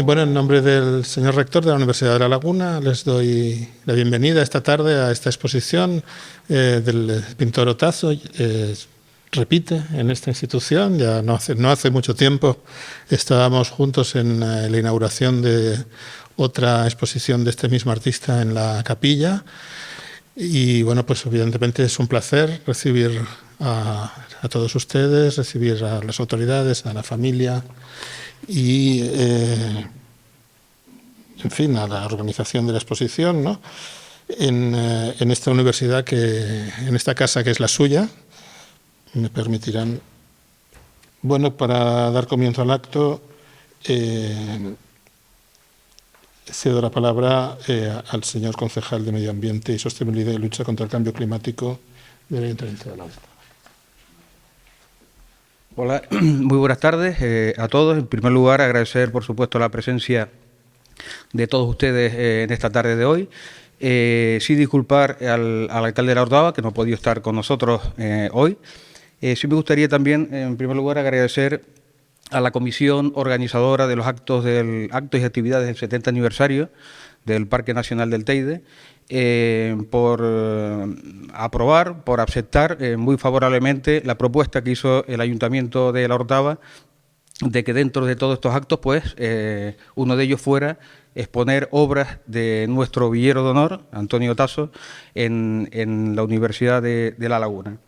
Bueno, en nombre del señor rector de la Universidad de La Laguna, les doy la bienvenida esta tarde a esta exposición del pintor Otazo. Repite en esta institución, ya no hace mucho tiempo estábamos juntos en la inauguración de otra exposición de este mismo artista en la capilla. Y bueno, pues evidentemente es un placer recibir a todos ustedes, recibir a las autoridades, a la familia y, en fin, a la organización de la exposición, ¿no? En esta universidad, en esta casa que es la suya. Me permitirán, bueno, para dar comienzo al acto, cedo la palabra al señor concejal de Medio Ambiente y Sostenibilidad y Lucha contra el Cambio Climático del Ayuntamiento de La Laguna. Hola, muy buenas tardes a todos. En primer lugar, agradecer, por supuesto, la presencia de todos ustedes en esta tarde de hoy. Sí disculpar al alcalde de La Orotava, que no ha podido estar con nosotros hoy. Sí me gustaría también, en primer lugar, agradecer a la comisión organizadora de los actos y actividades del 70 aniversario del Parque Nacional del Teide, por aprobar, por aceptar muy favorablemente la propuesta que hizo el Ayuntamiento de La Orotava de que dentro de todos estos actos, pues, uno de ellos fuera exponer obras de nuestro villero de honor, Antonio Otazo, en la Universidad de La Laguna.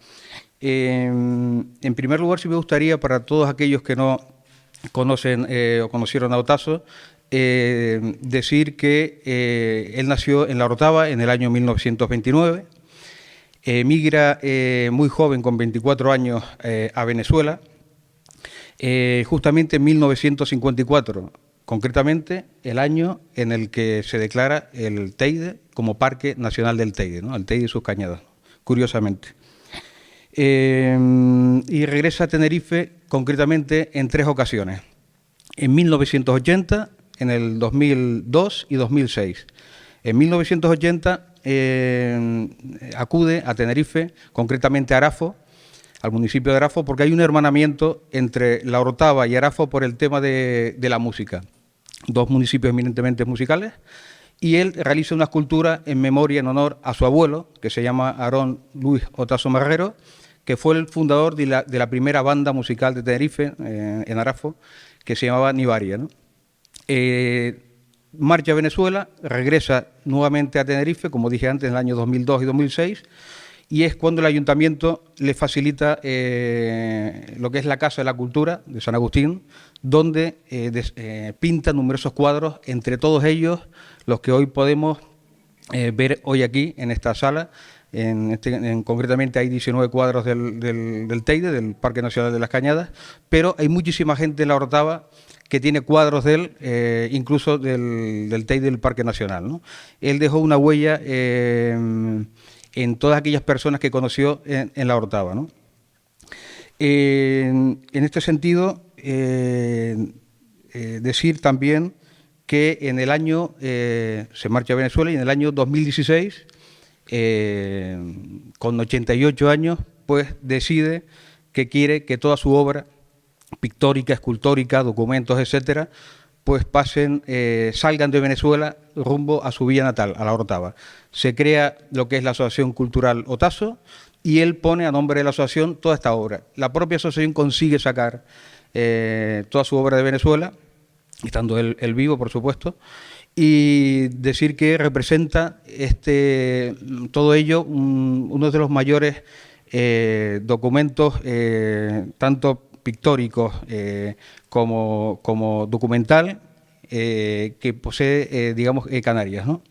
En primer lugar, sí me gustaría, para todos aquellos que no conocen o conocieron a Otazo, decir que él nació en La Orotava en el año 1929, emigra muy joven, con 24 años, a Venezuela, justamente en 1954, concretamente el año en el que se declara el Teide como Parque Nacional del Teide, ¿no? El Teide y sus cañadas, curiosamente. Y regresa a Tenerife concretamente en 3 ocasiones, en 1980, en el 2002 y 2006. En 1980 acude a Tenerife, concretamente a Arafo, al municipio de Arafo, porque hay un hermanamiento entre La Orotava y Arafo por el tema de la música, 2 municipios eminentemente musicales, y él realiza una escultura en memoria, en honor a su abuelo, que se llama Aarón Luis Otazo Marrero, que fue el fundador de la primera banda musical de Tenerife, en Arafo, que se llamaba Nibaria, ¿no? Marcha a Venezuela, regresa nuevamente a Tenerife, como dije antes, en el año 2002 y 2006, y es cuando el Ayuntamiento le facilita lo que es la Casa de la Cultura de San Agustín, donde pinta numerosos cuadros, entre todos ellos los que hoy podemos ver hoy aquí en esta sala. Concretamente hay 19 cuadros del Teide, del Parque Nacional de las Cañadas, pero hay muchísima gente en La Orotava que tiene cuadros de él, incluso del Teide del Parque Nacional, ¿no? Él dejó una huella en todas aquellas personas que conoció en La Orotava, ¿no? En este sentido, decir también que en el año, se marcha a Venezuela, y en el año 2016, con 88 años, pues decide que quiere que toda su obra pictórica, escultórica, documentos, etcétera, pues salgan de Venezuela rumbo a su villa natal, a La Orotava. Se crea lo que es la Asociación Cultural Otazo y él pone a nombre de la asociación toda esta obra. La propia asociación consigue sacar toda su obra de Venezuela, estando él vivo, por supuesto, y decir que representa todo ello uno de los mayores documentos, tanto pictóricos como documental, que posee, digamos, Canarias, ¿no?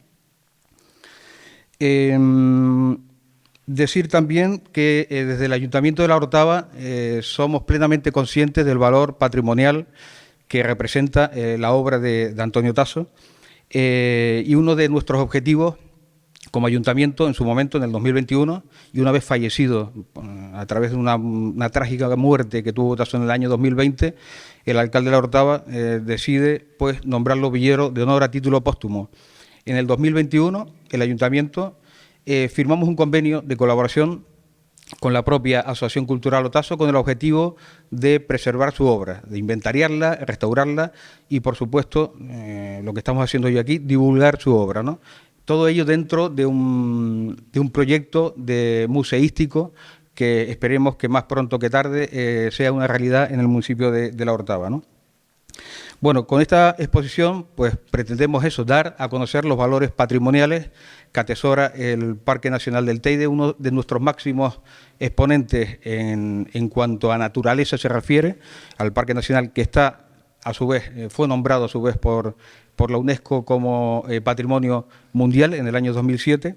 Decir también que desde el Ayuntamiento de La Orotava somos plenamente conscientes del valor patrimonial que representa la obra de Antonio Otazo, y uno de nuestros objetivos como ayuntamiento en su momento, en el 2021, y una vez fallecido a través de una trágica muerte que tuvo Otazo en el año 2020, el alcalde de La Orotava decide, pues, nombrarlo villero de honor a título póstumo. En el 2021, el ayuntamiento firmamos un convenio de colaboración con la propia Asociación Cultural Otazo, con el objetivo de preservar su obra, de inventariarla, restaurarla y, por supuesto, lo que estamos haciendo hoy aquí, divulgar su obra, ¿no? Todo ello dentro de un proyecto museístico que esperemos que más pronto que tarde sea una realidad en el municipio de La Orotava, ¿no? Bueno, con esta exposición pues pretendemos eso, dar a conocer los valores patrimoniales que atesora el Parque Nacional del Teide, uno de nuestros máximos exponentes en cuanto a naturaleza se refiere, al Parque Nacional que está, a su vez, fue nombrado a su vez por la UNESCO como Patrimonio Mundial en el año 2007.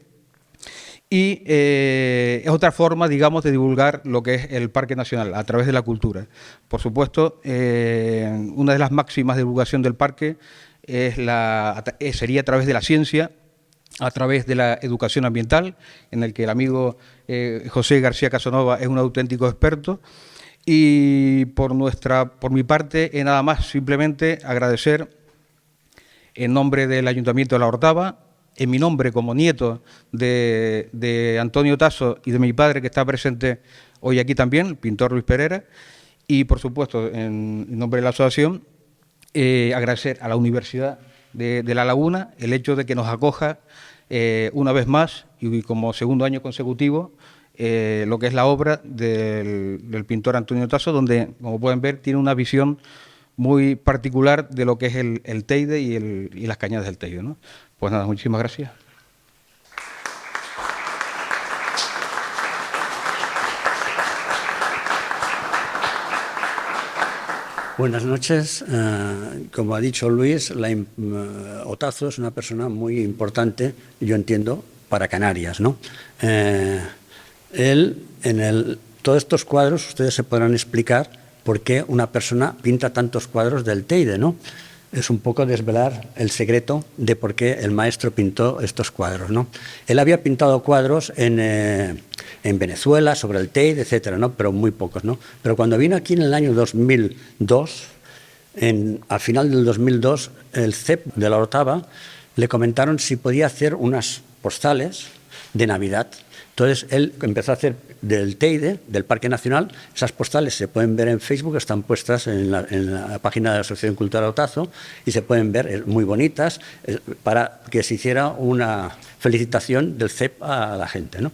Y es otra forma, digamos, de divulgar lo que es el Parque Nacional a través de la cultura. Por supuesto, una de las máximas de divulgación del parque sería a través de la ciencia, a través de la educación ambiental, en el que el amigo José García Casanova es un auténtico experto. Y por mi parte, nada más, simplemente agradecer en nombre del Ayuntamiento de La Orotava, en mi nombre como nieto de Antonio Otazo y de mi padre que está presente hoy aquí también, el pintor Luis Pereira, y por supuesto en nombre de la asociación, agradecer a la Universidad de La Laguna el hecho de que nos acoja una vez más y como segundo año consecutivo lo que es la obra del pintor Antonio Otazo, donde, como pueden ver, tiene una visión muy particular de lo que es el Teide y las cañadas del Teide, ¿no? Pues nada, muchísimas gracias. Buenas noches. Como ha dicho Luis, Otazo es una persona muy importante, yo entiendo, para Canarias, ¿no? Todos estos cuadros, ustedes se podrán explicar por qué una persona pinta tantos cuadros del Teide, ¿no? Es un poco desvelar el secreto de por qué el maestro pintó estos cuadros, ¿no? Él había pintado cuadros en Venezuela, sobre el Teide, etcétera, ¿no? Pero muy pocos, ¿no? Pero cuando vino aquí en el año 2002, al final del 2002, el CEP de La Orotava le comentaron si podía hacer unas postales de Navidad. Entonces, él empezó a hacer del Teide, del Parque Nacional. Esas postales se pueden ver en Facebook, están puestas en la página de la Asociación Cultural Otazo y se pueden ver, muy bonitas, para que se hiciera una felicitación del CEP a la gente, ¿no?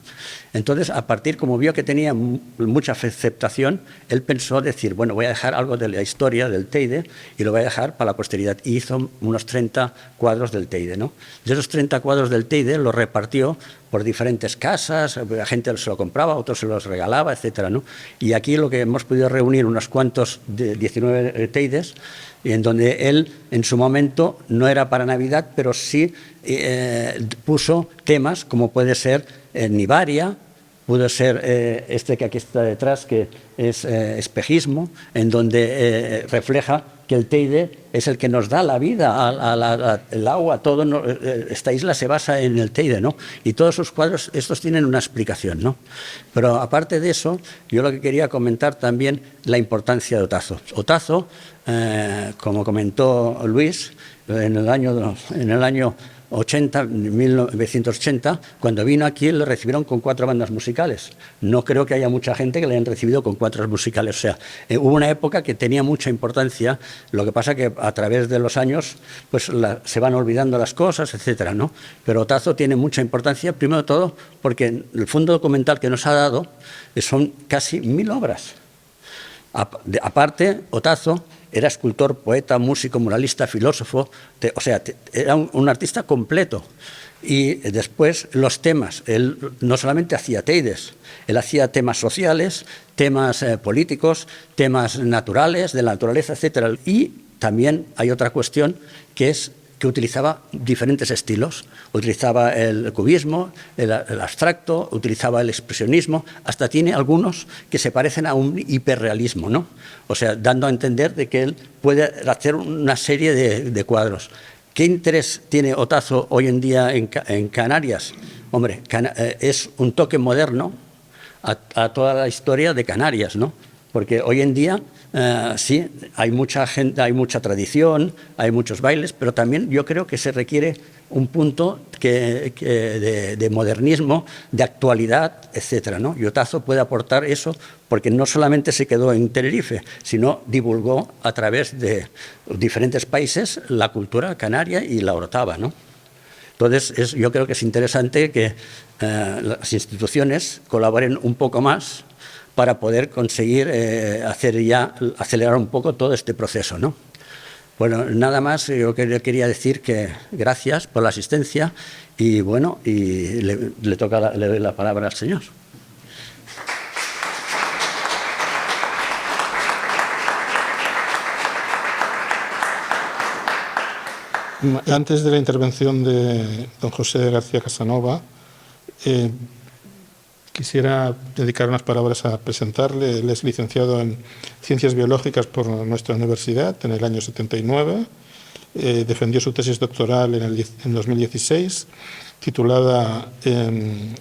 Entonces, a partir, como vio que tenía mucha aceptación, él pensó decir, bueno, voy a dejar algo de la historia del Teide y lo voy a dejar para la posteridad. Y hizo unos 30 cuadros del Teide, ¿no? De esos 30 cuadros del Teide los repartió por diferentes casas, la gente se lo compraba, otros se los regalaba, etcétera, ¿no? Y aquí lo que hemos podido reunir unos cuantos de 19 Teides, en donde él en su momento no era para Navidad, pero sí puso temas como puede ser Nibaria, pudo ser este que aquí está detrás, que es espejismo, en donde refleja que el Teide es el que nos da la vida, el agua, todo. Esta isla se basa en el Teide, ¿no? Y todos sus cuadros, estos tienen una explicación, ¿no? Pero aparte de eso, yo lo que quería comentar también la importancia de Otazo. Otazo, como comentó Luis, en el año 1980, cuando vino aquí le recibieron con 4 bandas musicales. No creo que haya mucha gente que le hayan recibido con 4 musicales. O sea, hubo una época que tenía mucha importancia, lo que pasa que a través de los años pues se van olvidando las cosas, etcétera, ¿no? Pero Otazo tiene mucha importancia, primero de todo, porque el fondo documental que nos ha dado son casi 1000 obras. Aparte, Otazo era escultor, poeta, músico, muralista, filósofo, o sea, era un artista completo. Y después los temas, él no solamente hacía teides, él hacía temas sociales, temas políticos, temas naturales, de la naturaleza, etcétera. Y también hay otra cuestión que es que utilizaba diferentes estilos. Utilizaba el cubismo, el abstracto, utilizaba el expresionismo, hasta tiene algunos que se parecen a un hiperrealismo, ¿no? O sea, dando a entender de que él puede hacer una serie de cuadros. ¿Qué interés tiene Otazo hoy en día en Canarias? Hombre, es un toque moderno a toda la historia de Canarias, ¿no? Porque hoy en día sí, hay mucha gente, hay mucha tradición, hay muchos bailes, pero también yo creo que se requiere un punto de modernismo, de actualidad, etcétera, ¿no? Y Otazo puede aportar eso porque no solamente se quedó en Tenerife, sino divulgó a través de diferentes países la cultura canaria y la orotava, ¿no? Entonces, yo creo que es interesante que las instituciones colaboren un poco más para poder conseguir acelerar un poco todo este proceso, ¿no? Bueno, nada más, yo quería decir que gracias por la asistencia y bueno, y le doy la palabra al señor. Antes de la intervención de don José García Casanova, quisiera dedicar unas palabras a presentarle. Él es licenciado en Ciencias Biológicas por nuestra universidad en el año 79. Defendió su tesis doctoral en 2016, titulada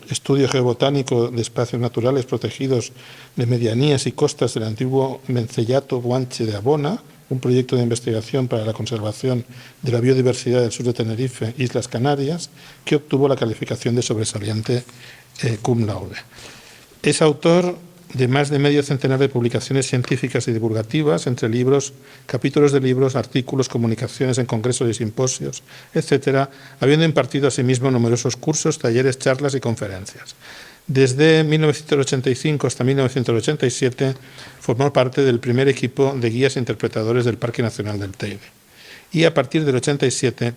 Estudio geobotánico de espacios naturales protegidos de medianías y costas del antiguo Mencellato Guanche de Abona, un proyecto de investigación para la conservación de la biodiversidad del sur de Tenerife, Islas Canarias, que obtuvo la calificación de sobresaliente cum laude. Es autor de más de medio centenar de publicaciones científicas y divulgativas, entre libros, capítulos de libros, artículos, comunicaciones en congresos y simposios, etcétera, habiendo impartido asimismo numerosos cursos, talleres, charlas y conferencias. Desde 1985 hasta 1987 formó parte del primer equipo de guías e interpretadores del Parque Nacional del Teide. Y a partir del 87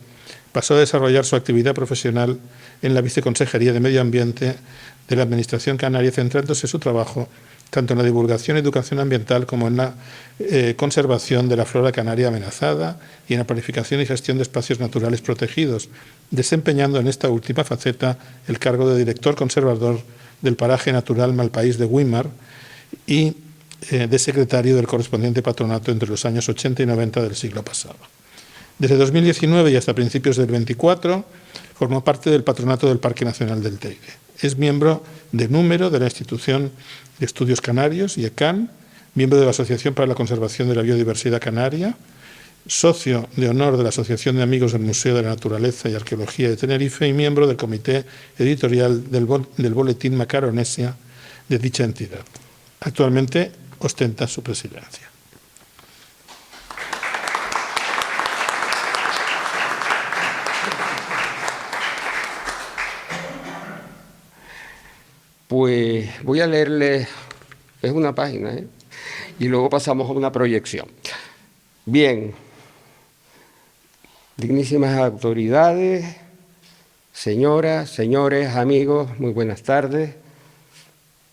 pasó a desarrollar su actividad profesional en la Viceconsejería de Medio Ambiente de la Administración Canaria, centrándose su trabajo tanto en la divulgación y educación ambiental como en la conservación de la flora canaria amenazada y en la planificación y gestión de espacios naturales protegidos, desempeñando en esta última faceta el cargo de director conservador del paraje natural Malpaís de Güímar y de secretario del correspondiente patronato entre los años 80 y 90 del siglo pasado. Desde 2019 y hasta principios del 24 formó parte del patronato del Parque Nacional del Teide. Es miembro de número de la Institución de Estudios Canarios, IECAN, miembro de la Asociación para la Conservación de la Biodiversidad Canaria, socio de honor de la Asociación de Amigos del Museo de la Naturaleza y Arqueología de Tenerife y miembro del comité editorial del Boletín Macaronesia de dicha entidad. Actualmente ostenta su presidencia. Pues voy a leerles, es una página, y luego pasamos a una proyección. Bien, dignísimas autoridades, señoras, señores, amigos, muy buenas tardes.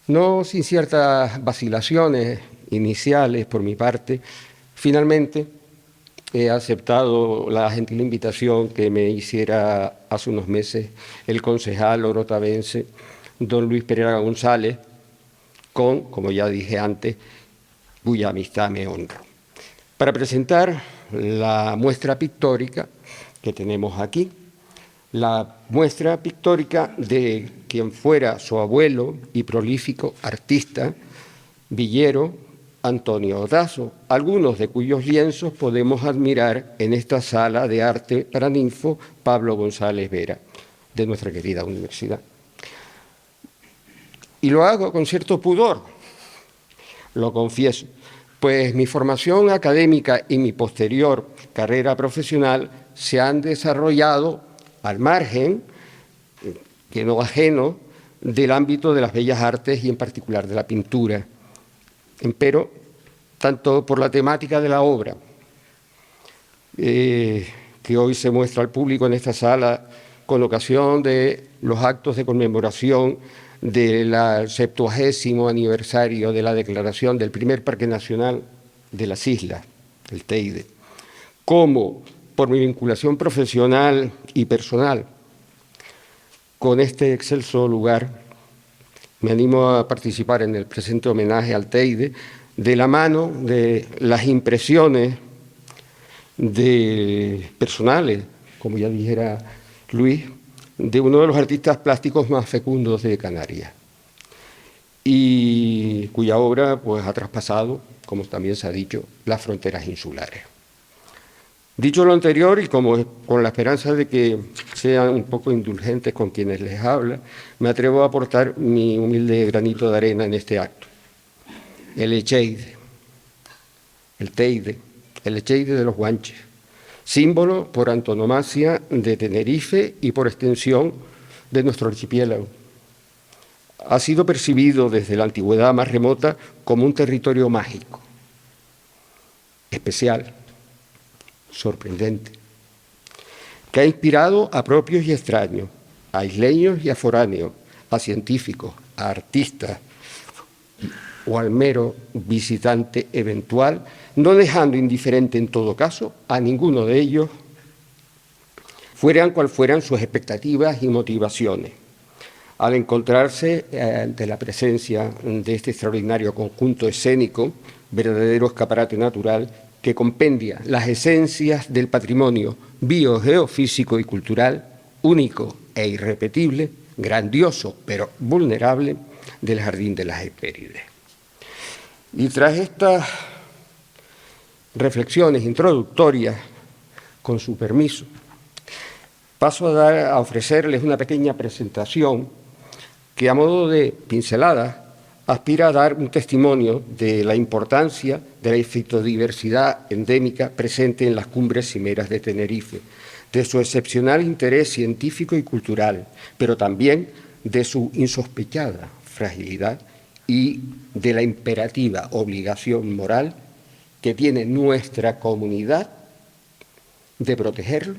No sin ciertas vacilaciones iniciales por mi parte, finalmente he aceptado la gentil invitación que me hiciera hace unos meses el concejal orotavense, don Luis Pereira González, como ya dije antes, cuya amistad me honro, para presentar la muestra pictórica que tenemos aquí, la muestra pictórica de quien fuera su abuelo y prolífico artista, villero, Antonio Otazo, algunos de cuyos lienzos podemos admirar en esta sala de arte para ninfo Pablo González Vera, de nuestra querida universidad. Y lo hago con cierto pudor, lo confieso, pues mi formación académica y mi posterior carrera profesional se han desarrollado al margen, que no ajeno, del ámbito de las bellas artes y en particular de la pintura. Empero, tanto por la temática de la obra, que hoy se muestra al público en esta sala con ocasión de los actos de conmemoración del 70º aniversario de la declaración del primer Parque Nacional de las Islas, el Teide, como por mi vinculación profesional y personal con este excelso lugar, me animo a participar en el presente homenaje al Teide de la mano de las impresiones personales, como ya dijera Luis, de uno de los artistas plásticos más fecundos de Canarias y cuya obra pues, ha traspasado, como también se ha dicho, las fronteras insulares. Dicho lo anterior, y como con la esperanza de que sean un poco indulgentes con quienes les habla, me atrevo a aportar mi humilde granito de arena en este acto. El Echeide, el Teide, el Echeide de los Guanches, símbolo por antonomasia de Tenerife y por extensión de nuestro archipiélago. Ha sido percibido desde la antigüedad más remota como un territorio mágico, especial, sorprendente, que ha inspirado a propios y extraños, a isleños y a foráneos, a científicos, a artistas o al mero visitante eventual, no dejando indiferente en todo caso a ninguno de ellos, fueran cual fueran sus expectativas y motivaciones. Al encontrarse ante la presencia de este extraordinario conjunto escénico, verdadero escaparate natural, que compendia las esencias del patrimonio biogeofísico y cultural, único e irrepetible, grandioso pero vulnerable, del Jardín de las Hespérides. Y tras estas reflexiones introductorias, con su permiso, paso a ofrecerles una pequeña presentación que, a modo de pincelada, aspira a dar un testimonio de la importancia de la fitodiversidad endémica presente en las cumbres cimeras de Tenerife, de su excepcional interés científico y cultural, pero también de su insospechada fragilidad y de la imperativa obligación moral que tiene nuestra comunidad de protegerlo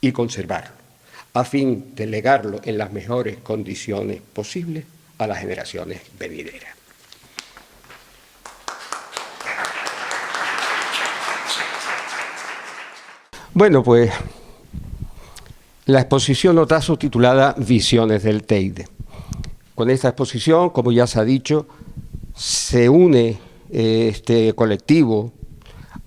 y conservarlo, a fin de legarlo en las mejores condiciones posibles a las generaciones venideras. Bueno, pues la exposición Otazo titulada Visiones del Teide. Con esta exposición, como ya se ha dicho, se une este colectivo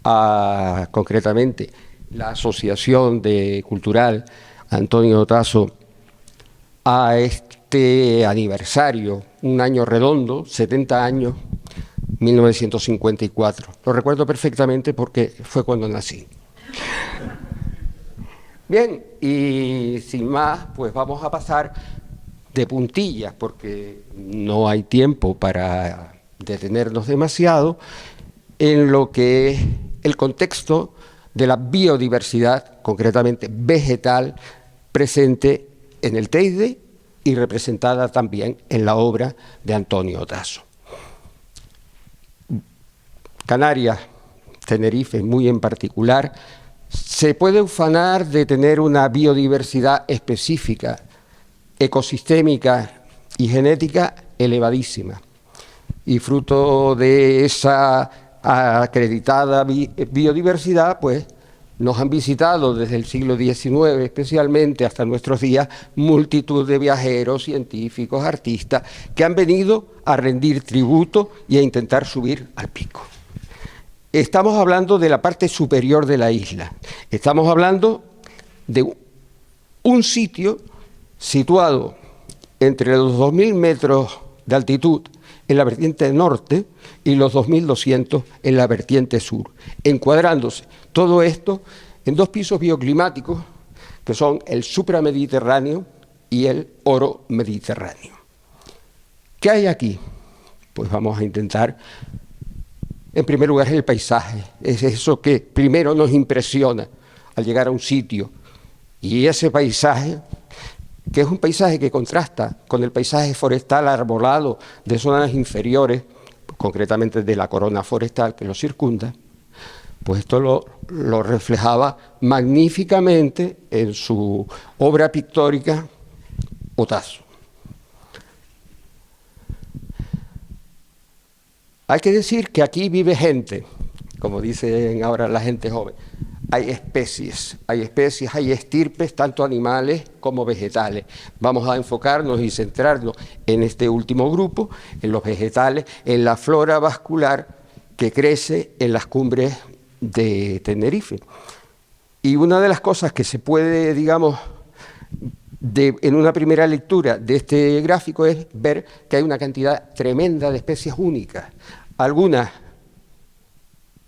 a, concretamente, la Asociación Cultural Antonio Otazo a este aniversario, un año redondo, 70 años, 1954. Lo recuerdo perfectamente porque fue cuando nací. Bien, y sin más, pues vamos a pasar de puntillas, porque no hay tiempo para detenernos demasiado, en lo que es el contexto de la biodiversidad, concretamente vegetal, presente en el Teide y representada también en la obra de Antonio Otazo. Canarias, Tenerife muy en particular, se puede ufanar de tener una biodiversidad específica, ecosistémica y genética elevadísima. Y fruto de esa acreditada biodiversidad, pues nos han visitado desde el siglo XIX, especialmente hasta nuestros días, multitud de viajeros, científicos, artistas, que han venido a rendir tributo y a intentar subir al pico. Estamos hablando de la parte superior de la isla. Estamos hablando de un sitio situado entre los 2.000 metros de altitud en la vertiente norte y los 2.200 en la vertiente sur, encuadrándose todo esto en dos pisos bioclimáticos que son el supramediterráneo y el oromediterráneo. ¿Qué hay aquí? Pues vamos a intentar, en primer lugar, el paisaje. Es eso que primero nos impresiona al llegar a un sitio. Y ese paisaje, que es un paisaje que contrasta con el paisaje forestal arbolado de zonas inferiores, concretamente de la corona forestal que lo circunda, pues esto lo reflejaba magníficamente en su obra pictórica Otazo. Hay que decir que aquí vive gente, como dicen ahora la gente joven. Hay especies, hay estirpes, tanto animales como vegetales. Vamos a enfocarnos y centrarnos en este último grupo, en los vegetales, en la flora vascular que crece en las cumbres de Tenerife. Y una de las cosas que se puede, digamos, en una primera lectura de este gráfico es ver que hay una cantidad tremenda de especies únicas, algunas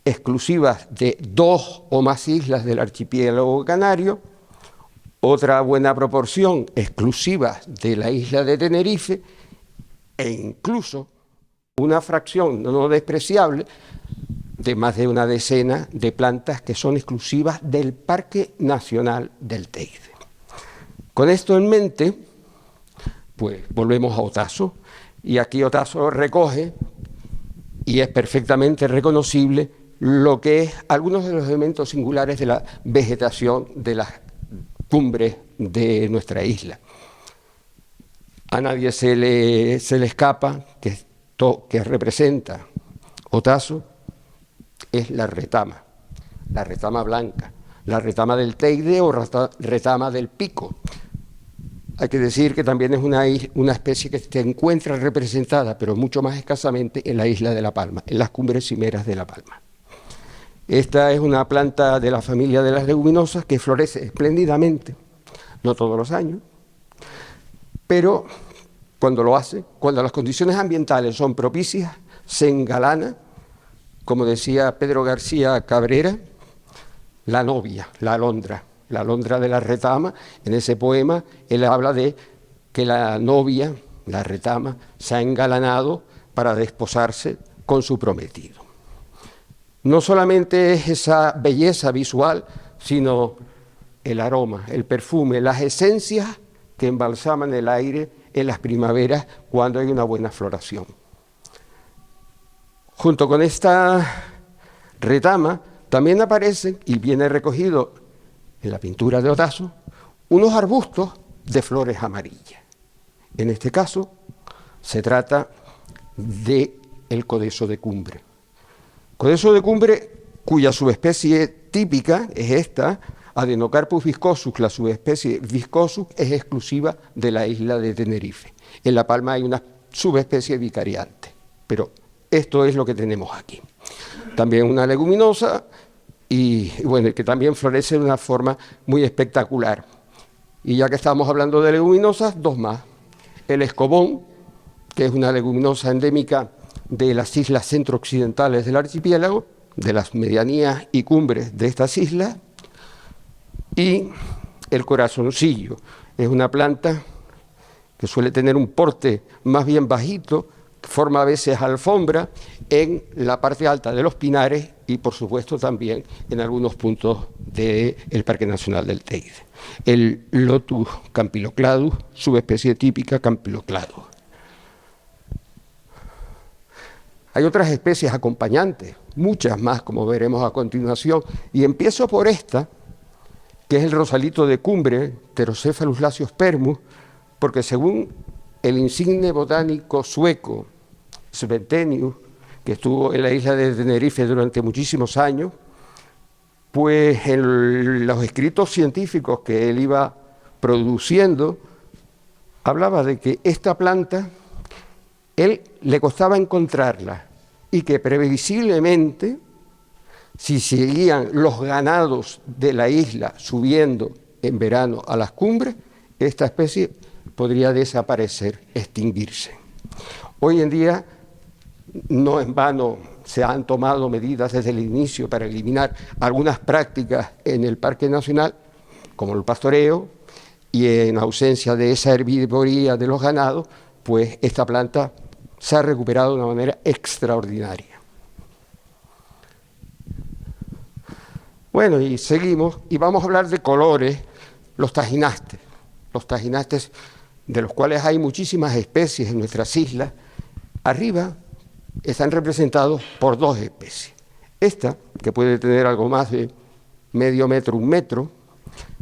exclusivas de 2 o más islas del archipiélago canario, otra buena proporción exclusivas de la isla de Tenerife e incluso una fracción no despreciable de más de una decena de plantas que son exclusivas del Parque Nacional del Teide. Con esto en mente, pues volvemos a Otaso, y aquí Otaso recoge, y es perfectamente reconocible, lo que es algunos de los elementos singulares de la vegetación de las cumbres de nuestra isla. A nadie se le escapa que representa Otaso es la retama blanca, la retama del Teide o retama del Pico. Hay que decir que también es una especie que se encuentra representada, pero mucho más escasamente, en la isla de La Palma, en las cumbres cimeras de La Palma. Esta es una planta de la familia de las leguminosas que florece espléndidamente, no todos los años, pero cuando lo hace, cuando las condiciones ambientales son propicias, se engalana, como decía Pedro García Cabrera, la novia, la alondra de la retama. En ese poema él habla de que la novia, la retama, se ha engalanado para desposarse con su prometido. No solamente es esa belleza visual, sino el aroma, el perfume, las esencias que embalsaman el aire en las primaveras cuando hay una buena floración. Junto con esta retama también aparecen, y viene recogido en la pintura de Otaso, unos arbustos de flores amarillas. En este caso se trata del codeso de cumbre. Codeso de cumbre cuya subespecie típica es esta, Adenocarpus viscosus, la subespecie viscosus es exclusiva de la isla de Tenerife. En La Palma hay una subespecie vicariante, pero esto es lo que tenemos aquí. También una leguminosa y bueno, que también florece de una forma muy espectacular. Y ya que estamos hablando de leguminosas, dos más. El escobón, que es una leguminosa endémica de las islas centro-occidentales del archipiélago, de las medianías y cumbres de estas islas, y el corazoncillo, es una planta que suele tener un porte más bien bajito, forma a veces alfombra en la parte alta de los pinares y por supuesto también en algunos puntos del Parque Nacional del Teide. El Lotus campylocladus, subespecie típica campylocladus. Hay otras especies acompañantes, muchas más, como veremos a continuación, y empiezo por esta, que es el rosalito de cumbre, Pterocephalus lasiospermus, porque según el insigne botánico sueco Sventenius, que estuvo en la isla de Tenerife durante muchísimos años, pues en los escritos científicos que él iba produciendo, hablaba de que esta planta, él le costaba encontrarla y que previsiblemente, si seguían los ganados de la isla subiendo en verano a las cumbres, esta especie podría desaparecer, extinguirse. Hoy en día, no en vano, se han tomado medidas desde el inicio para eliminar algunas prácticas en el Parque Nacional, como el pastoreo, y en ausencia de esa herbivoría de los ganados, pues esta planta se ha recuperado de una manera extraordinaria. Bueno, y seguimos, y vamos a hablar de colores, los tajinastes de los cuales hay muchísimas especies en nuestras islas. Arriba están representados por dos especies. Esta, que puede tener algo más de medio metro, 1 metro,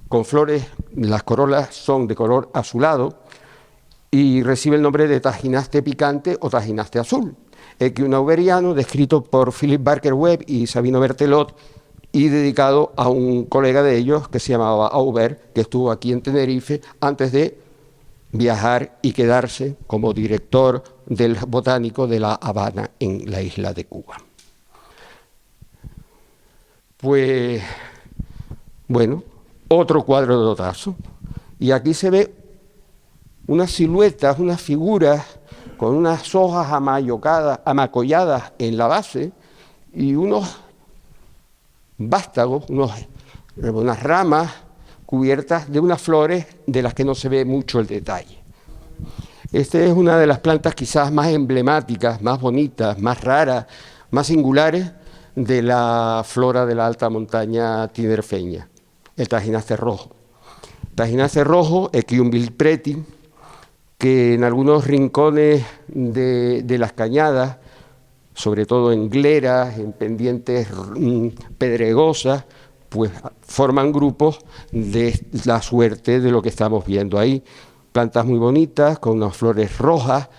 con flores, las corolas son de color azulado y recibe el nombre de tajinaste picante o tajinaste azul, equinoauberiano, descrito por Philip Barker Webb y Sabino Berthelot y dedicado a un colega de ellos que se llamaba Aubert, que estuvo aquí en Tenerife antes de viajar y quedarse como director del botánico de La Habana en la isla de Cuba. Pues, bueno, otro cuadro de Otaso. Y aquí se ve unas siluetas, unas figuras con unas hojas amacolladas en la base y unos vástagos, unas ramas cubiertas de unas flores de las que no se ve mucho el detalle. Esta es una de las plantas quizás más emblemáticas, más bonitas, más raras, más singulares de la flora de la alta montaña tinerfeña, el tajinace rojo. Tajinace rojo, Equium vilpreti, que en algunos rincones de las cañadas, sobre todo en gleras, en pendientes pedregosas, pues forman grupos de la suerte de lo que estamos viendo ahí. Plantas muy bonitas, con unas flores rojas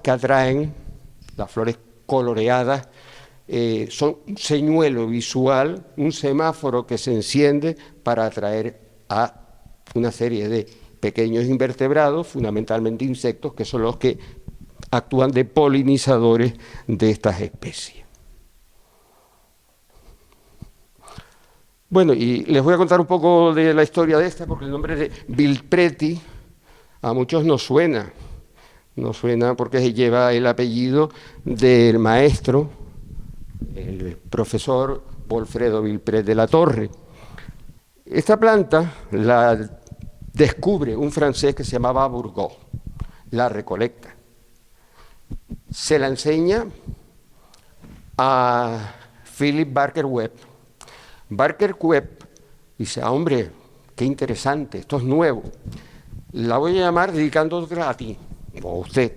que atraen, las flores coloreadas, son un señuelo visual, un semáforo que se enciende para atraer a una serie de pequeños invertebrados, fundamentalmente insectos, que son los que actúan de polinizadores de estas especies. Bueno, y les voy a contar un poco de la historia de esta, porque el nombre de vilpreti a muchos nos suena porque lleva el apellido del maestro, el profesor Wolfredo Vilpret de la Torre. Esta planta la descubre un francés que se llamaba Bourgault, la recolecta, se la enseña a Philip Barker Webb. Barker Webb dice, hombre, qué interesante, esto es nuevo, la voy a llamar dedicándola a ti, o a usted.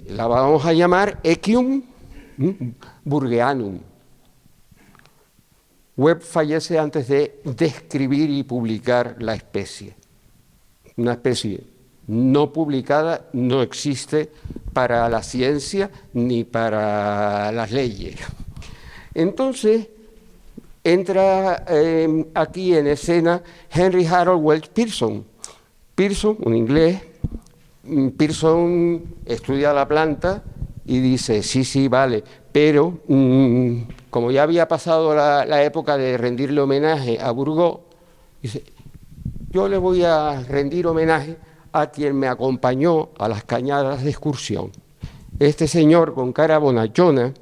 La vamos a llamar Equium burgeanum. Webb fallece antes de describir y publicar la especie. Una especie no publicada no existe para la ciencia ni para las leyes. Entonces, entra aquí en escena Henry Harold Welch Pearson. Pearson, un inglés, Pearson estudia la planta y dice, sí, vale, pero como ya había pasado la época de rendirle homenaje a Bourgault, dice, yo le voy a rendir homenaje a quien me acompañó a las cañadas de excursión. Este señor con cara bonachona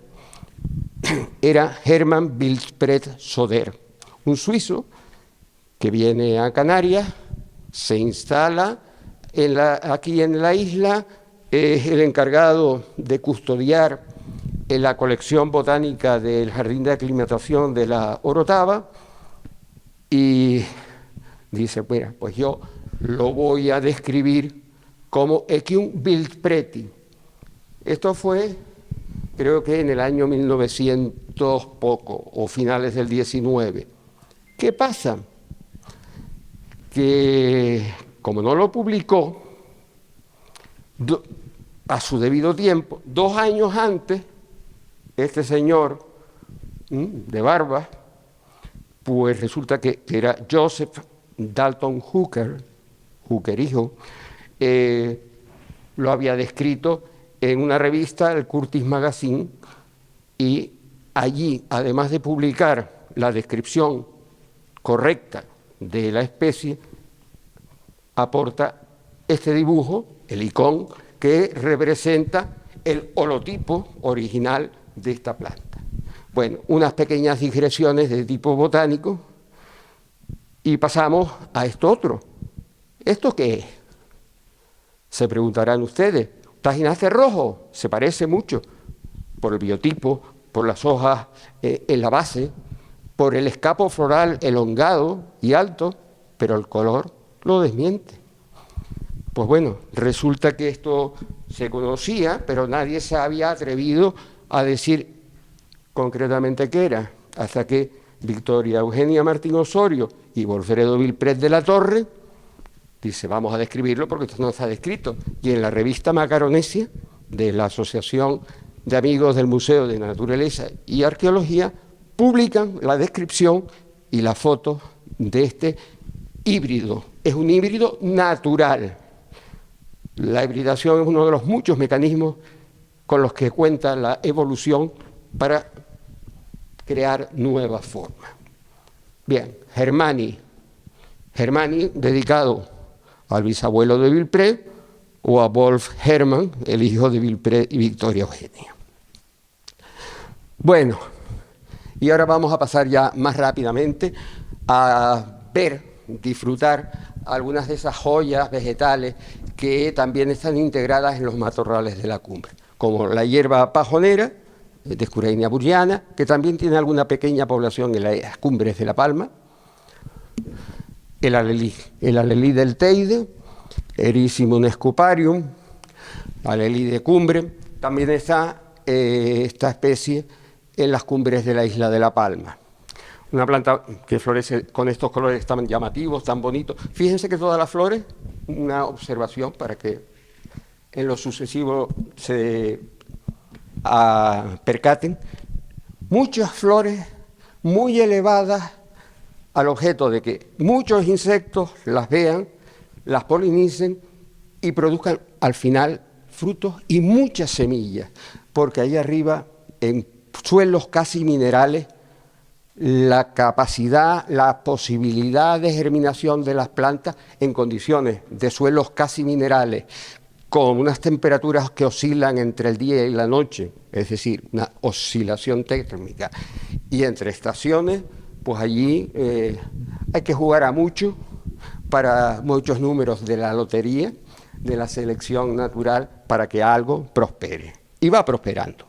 era Hermann Vilpret Soder, un suizo que viene a Canarias, se instala aquí en la isla, es el encargado de custodiar la colección botánica del Jardín de Aclimatación de la Orotava y dice, bueno, pues yo lo voy a describir como Equium vilpreti. Esto fue, creo que en el año 1900 poco, o finales del 19. ¿Qué pasa? Que como no lo publicó a su debido tiempo, 2 años antes, este señor de barba, pues resulta que era Joseph Dalton Hooker hijo, lo había descrito en una revista, el Curtis Magazine, y allí, además de publicar la descripción correcta de la especie, aporta este dibujo, el icón, que representa el holotipo original de esta planta. Bueno, unas pequeñas digresiones de tipo botánico y pasamos a esto otro. ¿Esto qué es? Se preguntarán ustedes. Tajinace rojo, se parece mucho por el biotipo, por las hojas en la base, por el escapo floral elongado y alto, pero el color lo desmiente. Pues bueno, resulta que esto se conocía, pero nadie se había atrevido a decir concretamente qué era, hasta que Victoria Eugenia Martín Osorio y Wolfredo Vilpret de la Torre dice, vamos a describirlo porque esto no está descrito. Y en la revista Macaronesia, de la Asociación de Amigos del Museo de Naturaleza y Arqueología, publican la descripción y la foto de este híbrido. Es un híbrido natural. La hibridación es uno de los muchos mecanismos con los que cuenta la evolución para crear nuevas formas. Bien, Hermanni, dedicado al bisabuelo de Vilpret, o a Wolf Hermann, el hijo de Vilpret y Victoria Eugenia. Bueno, Y ahora vamos a pasar ya más rápidamente a ver, disfrutar algunas de esas joyas vegetales que también están integradas en los matorrales de la cumbre, como la hierba pajonera, de Scureinia burriana, que también tiene alguna pequeña población en las cumbres de La Palma, el alelí del Teide, Erysimum scuparium, alelí de cumbre. También está esta especie en las cumbres de la isla de La Palma. Una planta que florece con estos colores tan llamativos, tan bonitos. Fíjense que todas las flores, una observación para que en lo sucesivo se percaten, muchas flores muy elevadas al objeto de que muchos insectos las vean, las polinicen y produzcan al final frutos y muchas semillas, porque ahí arriba, en suelos casi minerales, la capacidad, la posibilidad de germinación de las plantas en condiciones de suelos casi minerales, con unas temperaturas que oscilan entre el día y la noche, es decir, una oscilación térmica, y entre estaciones, pues allí hay que jugar a mucho para muchos números de la lotería, de la selección natural, para que algo prospere. Y va prosperando.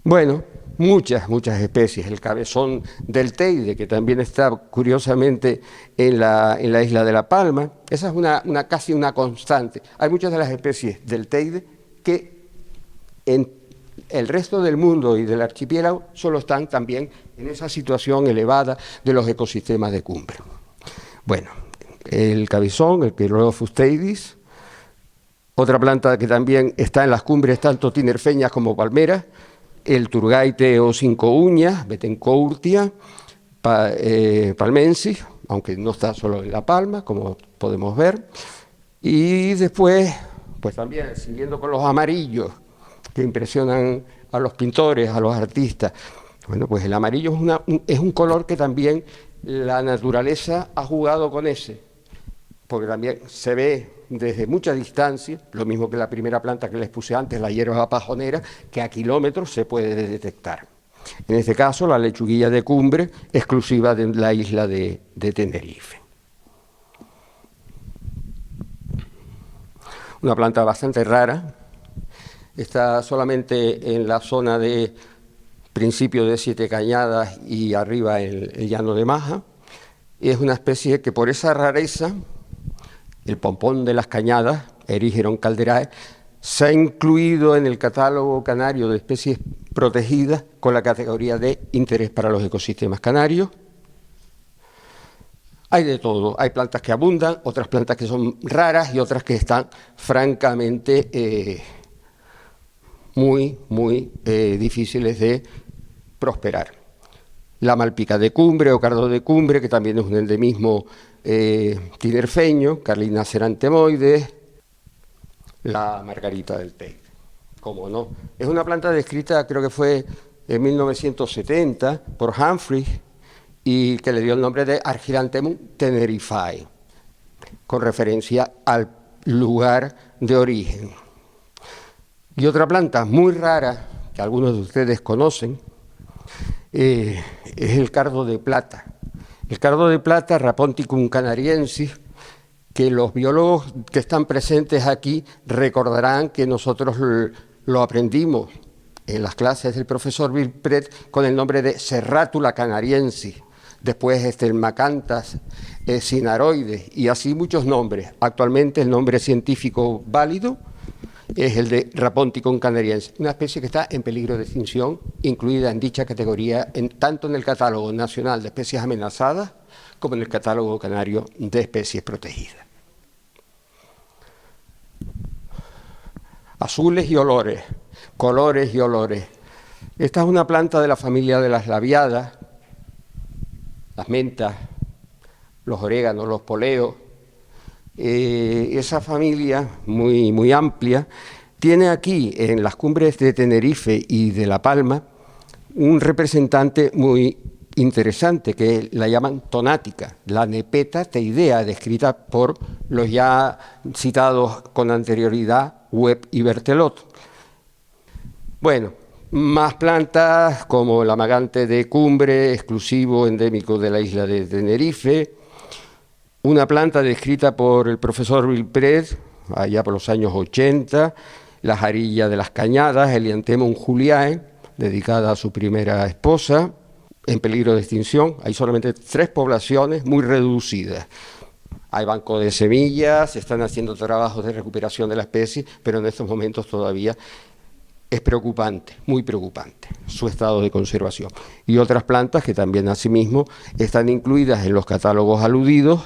Bueno, muchas especies. El cabezón del Teide, que también está curiosamente en la isla de La Palma, esa es casi una constante. Hay muchas de las especies del Teide que en el resto del mundo y del archipiélago solo están también en esa situación elevada de los ecosistemas de cumbre. Bueno, el cabezón, el Pyrrhophus teidis, otra planta que también está en las cumbres tanto tinerfeñas como palmeras, el turgaite o cinco uñas, Betancourtia palmensis, aunque no está solo en La Palma, como podemos ver. Y después, pues también, siguiendo con los amarillos, que impresionan a los pintores, a los artistas. Bueno, pues el amarillo es un color que también la naturaleza ha jugado con ese, porque también se ve desde mucha distancia, lo mismo que la primera planta que les puse antes, la hierba pajonera, que a kilómetros se puede detectar. En este caso, la lechuguilla de cumbre, exclusiva de la isla de Tenerife. Una planta bastante rara, está solamente en la zona de principio de Siete Cañadas y arriba el llano de Maja. Es una especie que por esa rareza, el pompón de las cañadas, Erigeron calderae, se ha incluido en el catálogo canario de especies protegidas con la categoría de interés para los ecosistemas canarios. Hay de todo, hay plantas que abundan, otras plantas que son raras y otras que están francamente muy difíciles de prosperar. La malpica de cumbre o cardo de cumbre, que también es un endemismo tinerfeño, Carlina cerantemoides, la margarita del Teide, como no. Es una planta descrita, creo que fue en 1970, por Humphreys, y que le dio el nombre de Argyranthemum tenerifae, con referencia al lugar de origen. Y otra planta muy rara, que algunos de ustedes conocen, es el cardo de plata. El cardo de plata, Raponticum canariensis, que los biólogos que están presentes aquí recordarán que nosotros lo aprendimos en las clases del profesor Vilpret con el nombre de Serratula canariensis, después el Macanthus cinaroides y así muchos nombres. Actualmente el nombre científico válido es el de Raponticum canariensis, una especie que está en peligro de extinción, incluida en dicha categoría, tanto en el Catálogo Nacional de Especies Amenazadas como en el Catálogo Canario de Especies Protegidas. Azules y olores, colores y olores. Esta es una planta de la familia de las labiadas, las mentas, los oréganos, los poleos. Esa familia muy amplia tiene aquí en las cumbres de Tenerife y de La Palma un representante muy interesante que la llaman tonática, la Nepeta teidea, descrita por los ya citados con anterioridad Webb y Berthelot. Bueno, más plantas como el amagante de cumbre, exclusivo endémico de la isla de Tenerife, una planta descrita por el profesor Vilpred allá por los años 80, la jarilla de las cañadas, Helianthemum juliae, dedicada a su primera esposa, en peligro de extinción. Hay solamente 3 poblaciones muy reducidas. Hay banco de semillas, se están haciendo trabajos de recuperación de la especie, pero en estos momentos todavía es preocupante, muy preocupante, su estado de conservación. Y otras plantas que también asimismo están incluidas en los catálogos aludidos,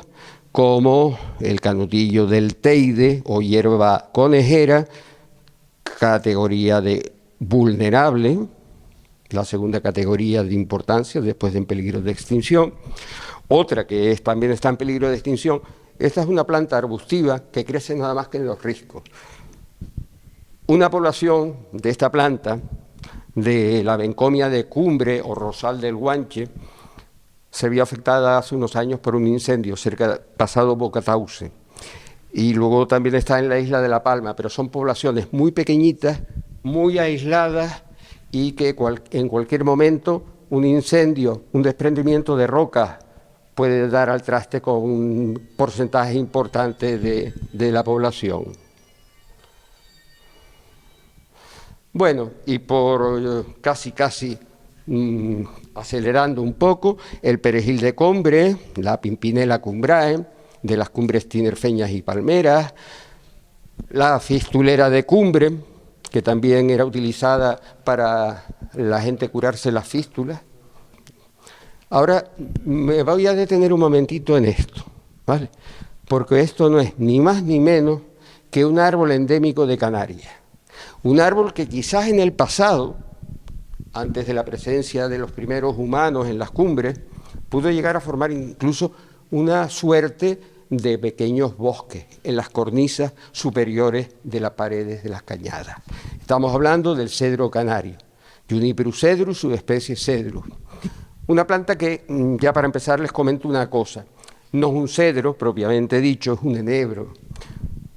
como el canutillo del Teide o hierba conejera, categoría de vulnerable, la segunda categoría de importancia después de en peligro de extinción. Otra que también está en peligro de extinción, esta es una planta arbustiva que crece nada más que en los riscos. Una población de esta planta, de la bencomia de cumbre o rosal del Guanche, se vio afectada hace unos años por un incendio cerca pasado Bocatauce. Y luego también está en la isla de La Palma, pero son poblaciones muy pequeñitas, muy aisladas y que en cualquier momento un incendio, un desprendimiento de rocas puede dar al traste con un porcentaje importante de la población. Bueno, y por casi acelerando un poco, el perejil de Combre, la Pimpinela cumbrae, de las cumbres tinerfeñas y palmeras, la fistulera de Cumbre, que también era utilizada para la gente curarse las fístulas. Ahora me voy a detener un momentito en esto, ¿vale? Porque esto no es ni más ni menos que un árbol endémico de Canarias. Un árbol que quizás en el pasado, antes de la presencia de los primeros humanos en las cumbres, pudo llegar a formar incluso una suerte de pequeños bosques en las cornisas superiores de las paredes de las cañadas. Estamos hablando del cedro canario, Juniperus cedrus, subespecie cedrus. Una planta que, ya para empezar, les comento una cosa. No es un cedro, propiamente dicho, es un enebro.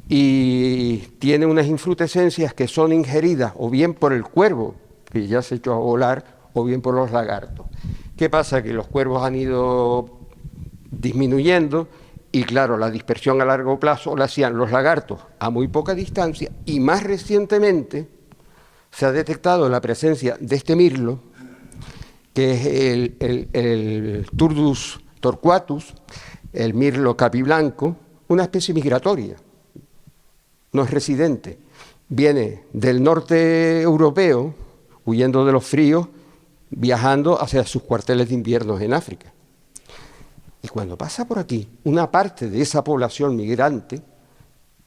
Y tiene unas infrutescencias que son ingeridas o bien por el cuervo, que ya se echó a volar, o bien por los lagartos. ¿Qué pasa? Que los cuervos han ido disminuyendo y, claro, la dispersión a largo plazo la hacían los lagartos a muy poca distancia, y más recientemente se ha detectado la presencia de este mirlo, que es el Turdus torquatus, el mirlo capiblanco, una especie migratoria, no es residente, viene del norte europeo, huyendo de los fríos, viajando hacia sus cuarteles de invierno en África. Y cuando pasa por aquí, una parte de esa población migrante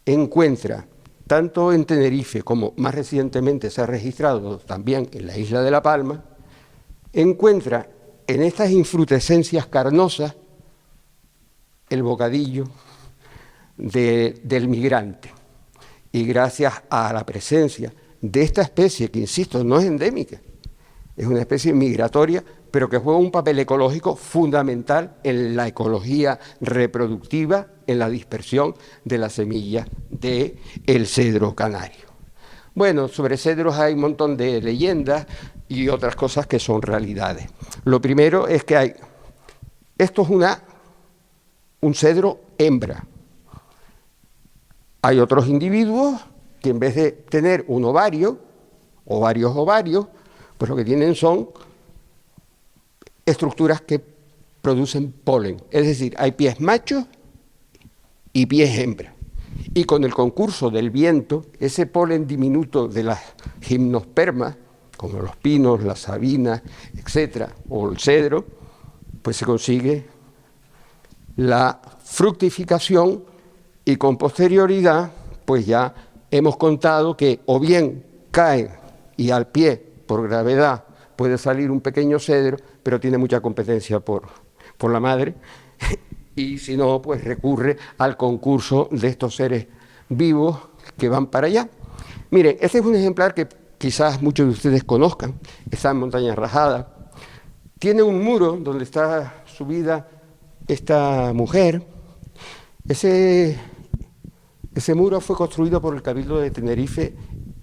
encuentra, tanto en Tenerife como más recientemente se ha registrado también en la isla de La Palma, encuentra en estas infrutescencias carnosas el bocadillo del migrante. Y gracias a la presencia de esta especie, que insisto, no es endémica, es una especie migratoria, pero que juega un papel ecológico fundamental en la ecología reproductiva, en la dispersión de las semillas del cedro canario. Bueno, sobre cedros hay un montón de leyendas y otras cosas que son realidades. Lo primero es que esto es un cedro hembra. Hay otros individuos que en vez de tener un ovario, o varios ovarios, pues lo que tienen son estructuras que producen polen. Es decir, hay pies machos y pies hembra. Y con el concurso del viento, ese polen diminuto de las gimnospermas, como los pinos, las sabinas, etcétera, o el cedro, pues se consigue la fructificación, y con posterioridad, pues ya hemos contado que o bien caen y al pie, por gravedad, puede salir un pequeño cedro, pero tiene mucha competencia por la madre, y si no, pues recurre al concurso de estos seres vivos que van para allá. Miren, este es un ejemplar que quizás muchos de ustedes conozcan, está en Montaña Rajada, tiene un muro donde está subida esta mujer. Ese muro fue construido por el Cabildo de Tenerife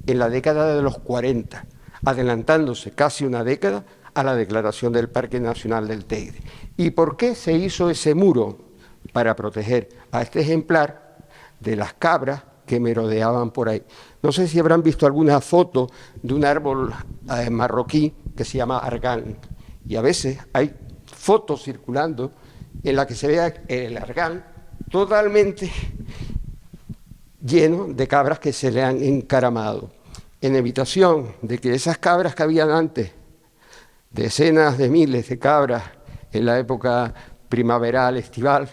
en la década de los 40. adelantándose casi una década a la declaración del Parque Nacional del Teide. ¿Y por qué se hizo ese muro? Para proteger a este ejemplar de las cabras que merodeaban por ahí. No sé si habrán visto alguna foto de un árbol marroquí que se llama argán, y a veces hay fotos circulando en la que se vea el argán totalmente lleno de cabras que se le han encaramado, en evitación de que esas cabras que habían antes, decenas de miles de cabras en la época primaveral, estival,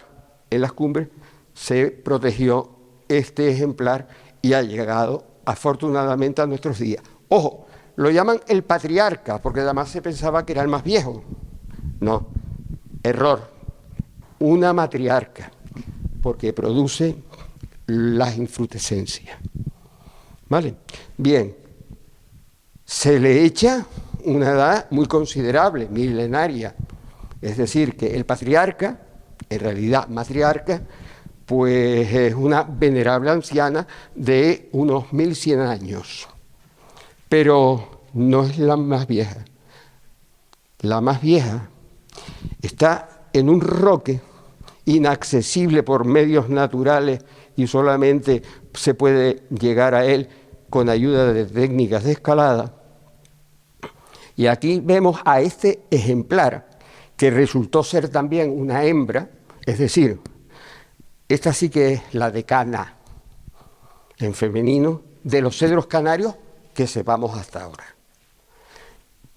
en las cumbres, se protegió este ejemplar y ha llegado afortunadamente a nuestros días. Ojo, lo llaman el patriarca, porque además se pensaba que era el más viejo. No, error, una matriarca, porque produce las infrutescencias. ¿Vale? Bien, se le echa una edad muy considerable, milenaria, es decir, que el patriarca, en realidad matriarca, pues es una venerable anciana de unos 1100 años, pero no es la más vieja. La más vieja está en un roque inaccesible por medios naturales y solamente se puede llegar a él con ayuda de técnicas de escalada. Y aquí vemos a este ejemplar, que resultó ser también una hembra, es decir, esta sí que es la decana en femenino de los cedros canarios que sepamos hasta ahora.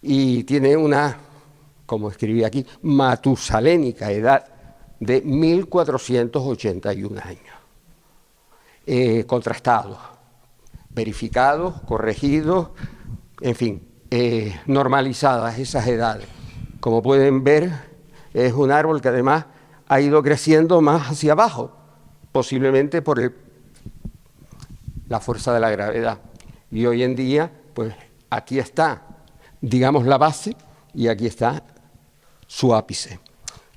Y tiene una, como escribí aquí, matusalénica edad de 1481 años. Contrastados, verificados, corregidos, en fin, normalizadas esas edades. Como pueden ver, es un árbol que además ha ido creciendo más hacia abajo, posiblemente por la fuerza de la gravedad. Y hoy en día, pues aquí está, digamos, la base y aquí está su ápice.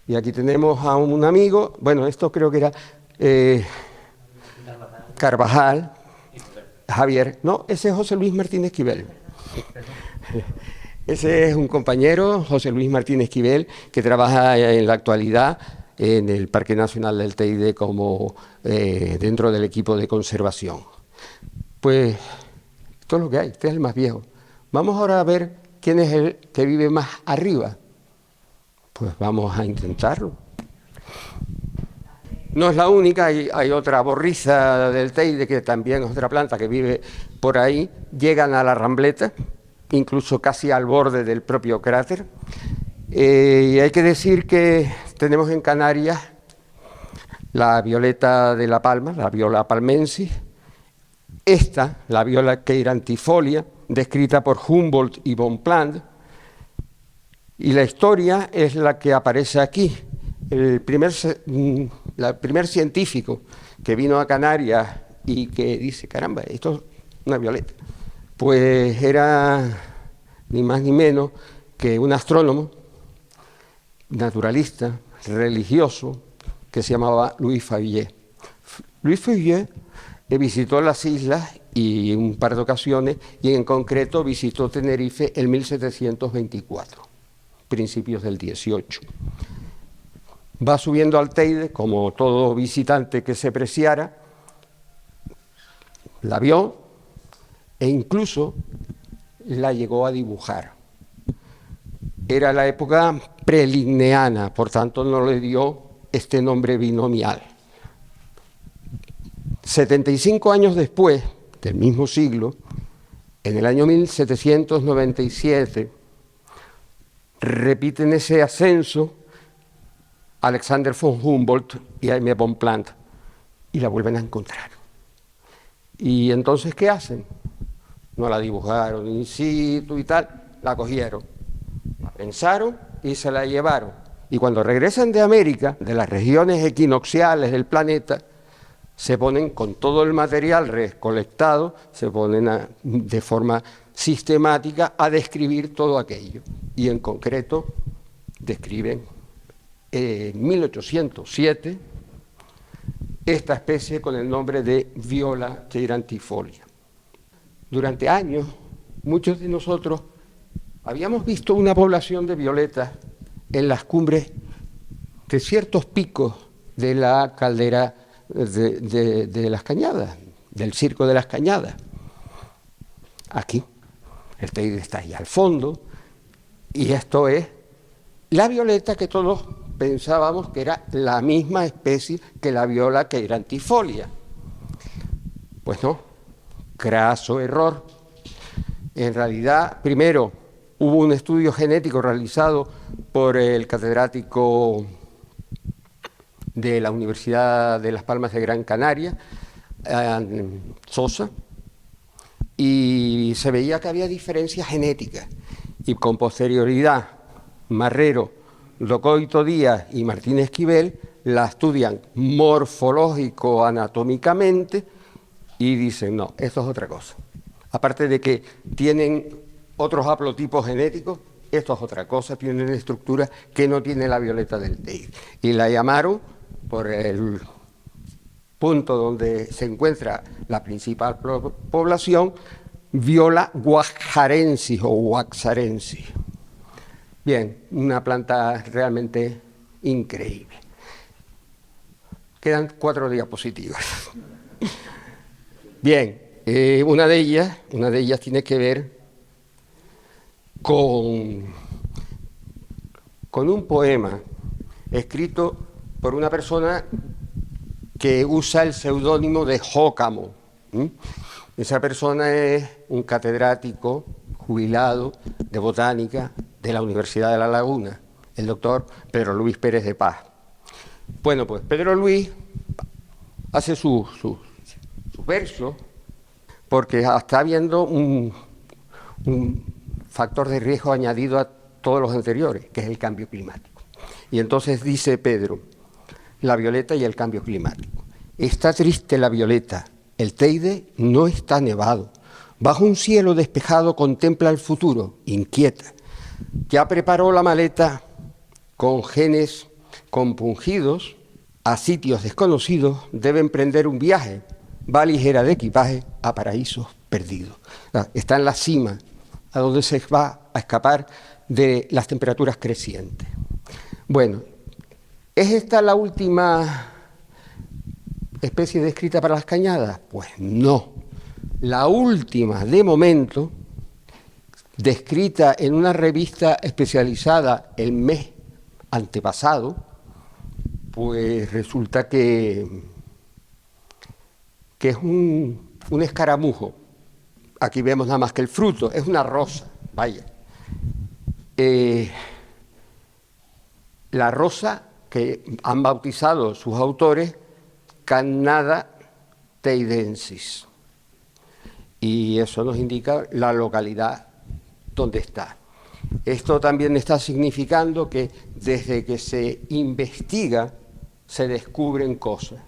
Y aquí tenemos a un amigo, bueno, esto creo que era Carvajal, Javier, no, ese es José Luis Martín Esquivel. Ese es un compañero, José Luis Martín Esquivel, que trabaja en la actualidad en el Parque Nacional del Teide como dentro del equipo de conservación. Pues esto es lo que hay, este es el más viejo. Vamos ahora a ver quién es el que vive más arriba. Pues vamos a intentarlo. No es la única, hay otra borriza del Teide, que también es otra planta que vive por ahí. Llegan a la Rambleta, incluso casi al borde del propio cráter. Y hay que decir que tenemos en Canarias la violeta de la palma, la Viola palmensis. Esta, la Viola queirantifolia, descrita por Humboldt y Bonpland. Y la historia es la que aparece aquí. El primer científico que vino a Canarias y que dice, caramba, esto es una violeta, pues era ni más ni menos que un astrónomo, naturalista, religioso, que se llamaba Louis Favier. Louis Favier visitó las islas y un par de ocasiones, y en concreto visitó Tenerife en 1724, principios del 18. Va subiendo al Teide, como todo visitante que se preciara, la vio e incluso la llegó a dibujar. Era la época preligneana, por tanto no le dio este nombre binomial. 75 años después, del mismo siglo, en el año 1797, repiten ese ascenso Alexander von Humboldt y Jaime Bonpland, y la vuelven a encontrar. ¿Y entonces qué hacen? No la dibujaron in situ y tal, la cogieron, la pensaron y se la llevaron. Y cuando regresan de América, de las regiones equinocciales del planeta, se ponen con todo el material recolectado, se ponen de forma sistemática a describir todo aquello. Y en concreto describen en 1807 esta especie con el nombre de Viola queirantifolia. Durante años muchos de nosotros habíamos visto una población de violetas en las cumbres de ciertos picos de la caldera de las Cañadas, del Circo de las Cañadas. Aquí, el teide está ahí al fondo, y esto es la violeta que todos pensábamos que era la misma especie que la viola que era antifolia. Pues no, craso error. En realidad, primero, hubo un estudio genético realizado por el catedrático de la Universidad de Las Palmas de Gran Canaria, Sosa, y se veía que había diferencias genéticas. Y con posterioridad, Marrero, Locoito Díaz y Martín Esquivel la estudian morfológico-anatómicamente y dicen, no, esto es otra cosa. Aparte de que tienen otros haplotipos genéticos, esto es otra cosa, tienen estructuras que no tiene la violeta del teide. Y la llamaron por el punto donde se encuentra la principal población, Viola guajarensis o guaxarensis. Bien, una planta realmente increíble. Quedan 4 diapositivas. Bien, una de ellas tiene que ver con un poema escrito por una persona que usa el seudónimo de Jócamo. Esa persona es un catedrático jubilado de botánica de la Universidad de La Laguna, el doctor Pedro Luis Pérez de Paz. Bueno, pues Pedro Luis hace su verso porque está habiendo un factor de riesgo añadido a todos los anteriores, que es el cambio climático. Y entonces dice Pedro, la violeta y el cambio climático. Está triste la violeta, el teide no está nevado. Bajo un cielo despejado contempla el futuro, inquieta. Ya preparó la maleta con genes compungidos a sitios desconocidos, debe emprender un viaje, va ligera de equipaje a paraísos perdidos. Está en la cima, a donde se va a escapar de las temperaturas crecientes. Bueno, ¿es esta la última especie descrita para las cañadas? Pues no. La última, de momento, descrita en una revista especializada el mes antepasado, pues resulta que es un escaramujo. Aquí vemos nada más que el fruto, es una rosa, vaya. La rosa que han bautizado sus autores Cannada teidensis. Y eso nos indica la localidad donde está. Esto también está significando que desde que se investiga se descubren cosas.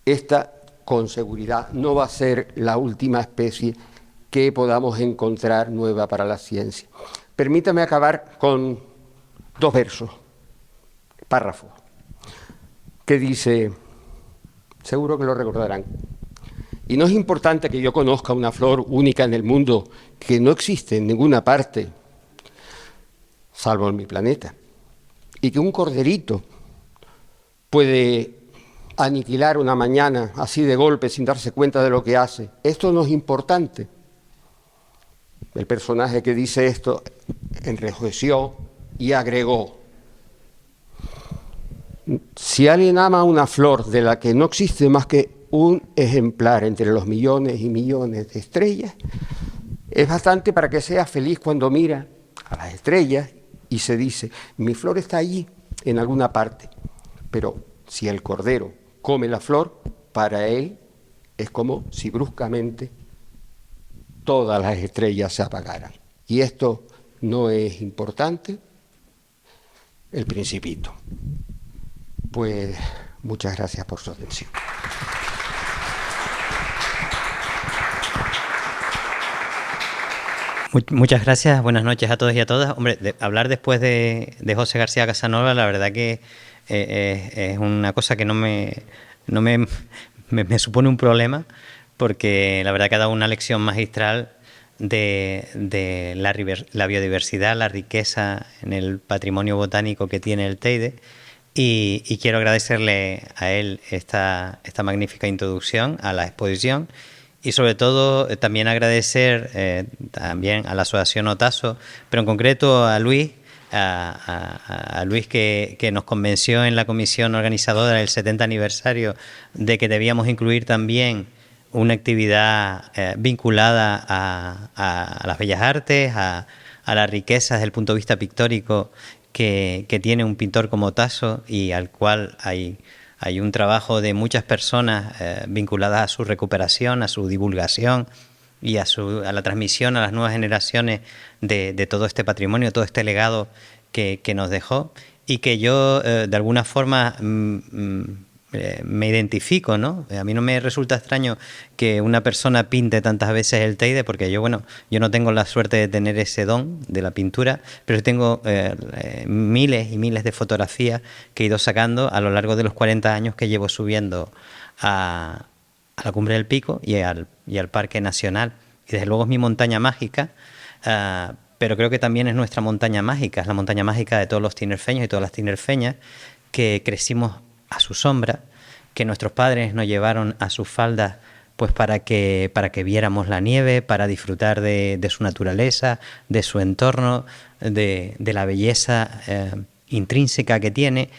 Esta, con seguridad, no va a ser la última especie que podamos encontrar nueva para la ciencia. Permítame acabar con 2 versos, párrafos, que dice, seguro que lo recordarán, y no es importante que yo conozca una flor única en el mundo que no existe en ninguna parte, salvo en mi planeta, y que un corderito puede aniquilar una mañana así de golpe sin darse cuenta de lo que hace. Esto no es importante. El personaje que dice esto enrojeció y agregó, si alguien ama una flor de la que no existe más que un ejemplar entre los millones y millones de estrellas, es bastante para que sea feliz cuando mira a las estrellas y se dice, mi flor está allí en alguna parte, pero si el cordero come la flor, para él es como si bruscamente todas las estrellas se apagaran. Y esto no es importante, el Principito. Pues muchas gracias por su atención. Muchas gracias, buenas noches a todos y a todas. Hombre, hablar después de José García Casanova, la verdad que es una cosa que no me supone un problema, porque la verdad que ha dado una lección magistral de la biodiversidad, la riqueza en el patrimonio botánico que tiene el Teide. Y quiero agradecerle a él esta magnífica introducción a la exposición y sobre todo también agradecer también a la Asociación Otaso, pero en concreto a Luis, a Luis que nos convenció en la comisión organizadora del 70 aniversario de que debíamos incluir también una actividad vinculada a las bellas artes, a la riqueza desde el punto de vista pictórico que tiene un pintor como Tasso y al cual hay un trabajo de muchas personas vinculadas a su recuperación, a su divulgación y a la transmisión a las nuevas generaciones de todo este patrimonio, todo este legado que nos dejó y que yo de alguna forma me identifico, ¿no? A mí no me resulta extraño que una persona pinte tantas veces el Teide, porque yo no tengo la suerte de tener ese don de la pintura, pero tengo miles y miles de fotografías que he ido sacando a lo largo de los 40 años que llevo subiendo a la Cumbre del Pico y al Parque Nacional. Y desde luego es mi montaña mágica, pero creo que también es nuestra montaña mágica, es la montaña mágica de todos los tinerfeños y todas las tinerfeñas que crecimos a su sombra, que nuestros padres nos llevaron a sus faldas pues para que viéramos la nieve, para disfrutar de su naturaleza, de su entorno, de la belleza intrínseca que tiene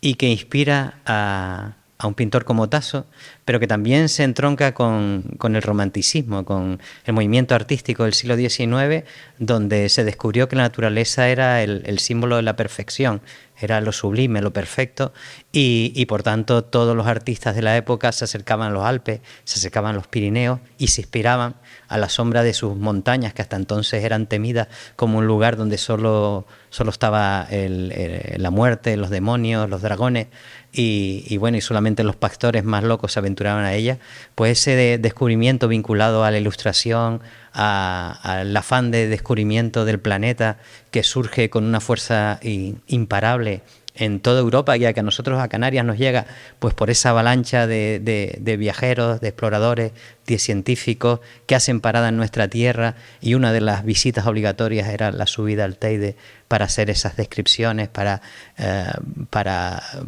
y que inspira a un pintor como Tasso, pero que también se entronca con el romanticismo, con el movimiento artístico del siglo XIX, donde se descubrió que la naturaleza era el símbolo de la perfección, era lo sublime, lo perfecto, y por tanto todos los artistas de la época se acercaban a los Alpes, se acercaban a los Pirineos y se inspiraban a la sombra de sus montañas, que hasta entonces eran temidas como un lugar donde solo estaba la muerte, los demonios, los dragones, y solamente los pastores más locos se aventuraban a ella. Pues ese descubrimiento vinculado a la ilustración, al afán de descubrimiento del planeta que surge con una fuerza imparable en toda Europa, ya que a nosotros, a Canarias, nos llega pues por esa avalancha de viajeros, de exploradores, de científicos que hacen parada en nuestra tierra, y una de las visitas obligatorias era la subida al Teide para hacer esas descripciones, para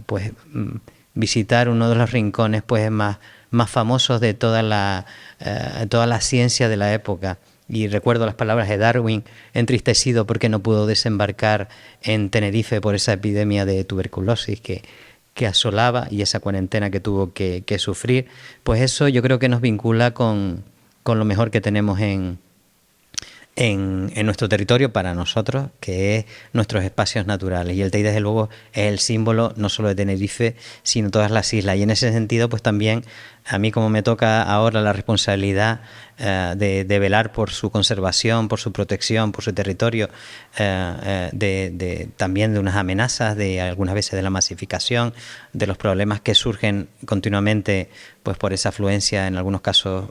pues visitar uno de los rincones pues más famosos de toda la ciencia de la época. Y recuerdo las palabras de Darwin, entristecido porque no pudo desembarcar en Tenerife por esa epidemia de tuberculosis que asolaba y esa cuarentena que tuvo que sufrir. Pues eso yo creo que nos vincula con lo mejor que tenemos en nuestro territorio para nosotros, que es nuestros espacios naturales. Y el Teide, desde luego, es el símbolo no solo de Tenerife, sino de todas las islas. Y en ese sentido, pues también a mí, como me toca ahora la responsabilidad de velar por su conservación, por su protección, por su territorio, también de unas amenazas, de algunas veces de la masificación, de los problemas que surgen continuamente pues por esa afluencia, en algunos casos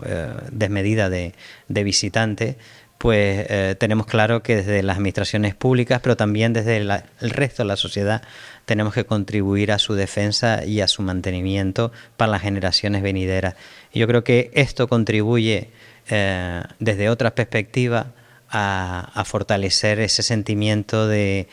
desmedida de visitantes, pues tenemos claro que desde las administraciones públicas, pero también desde el resto de la sociedad, tenemos que contribuir a su defensa y a su mantenimiento para las generaciones venideras. Y yo creo que esto contribuye desde otra perspectiva a fortalecer ese sentimiento de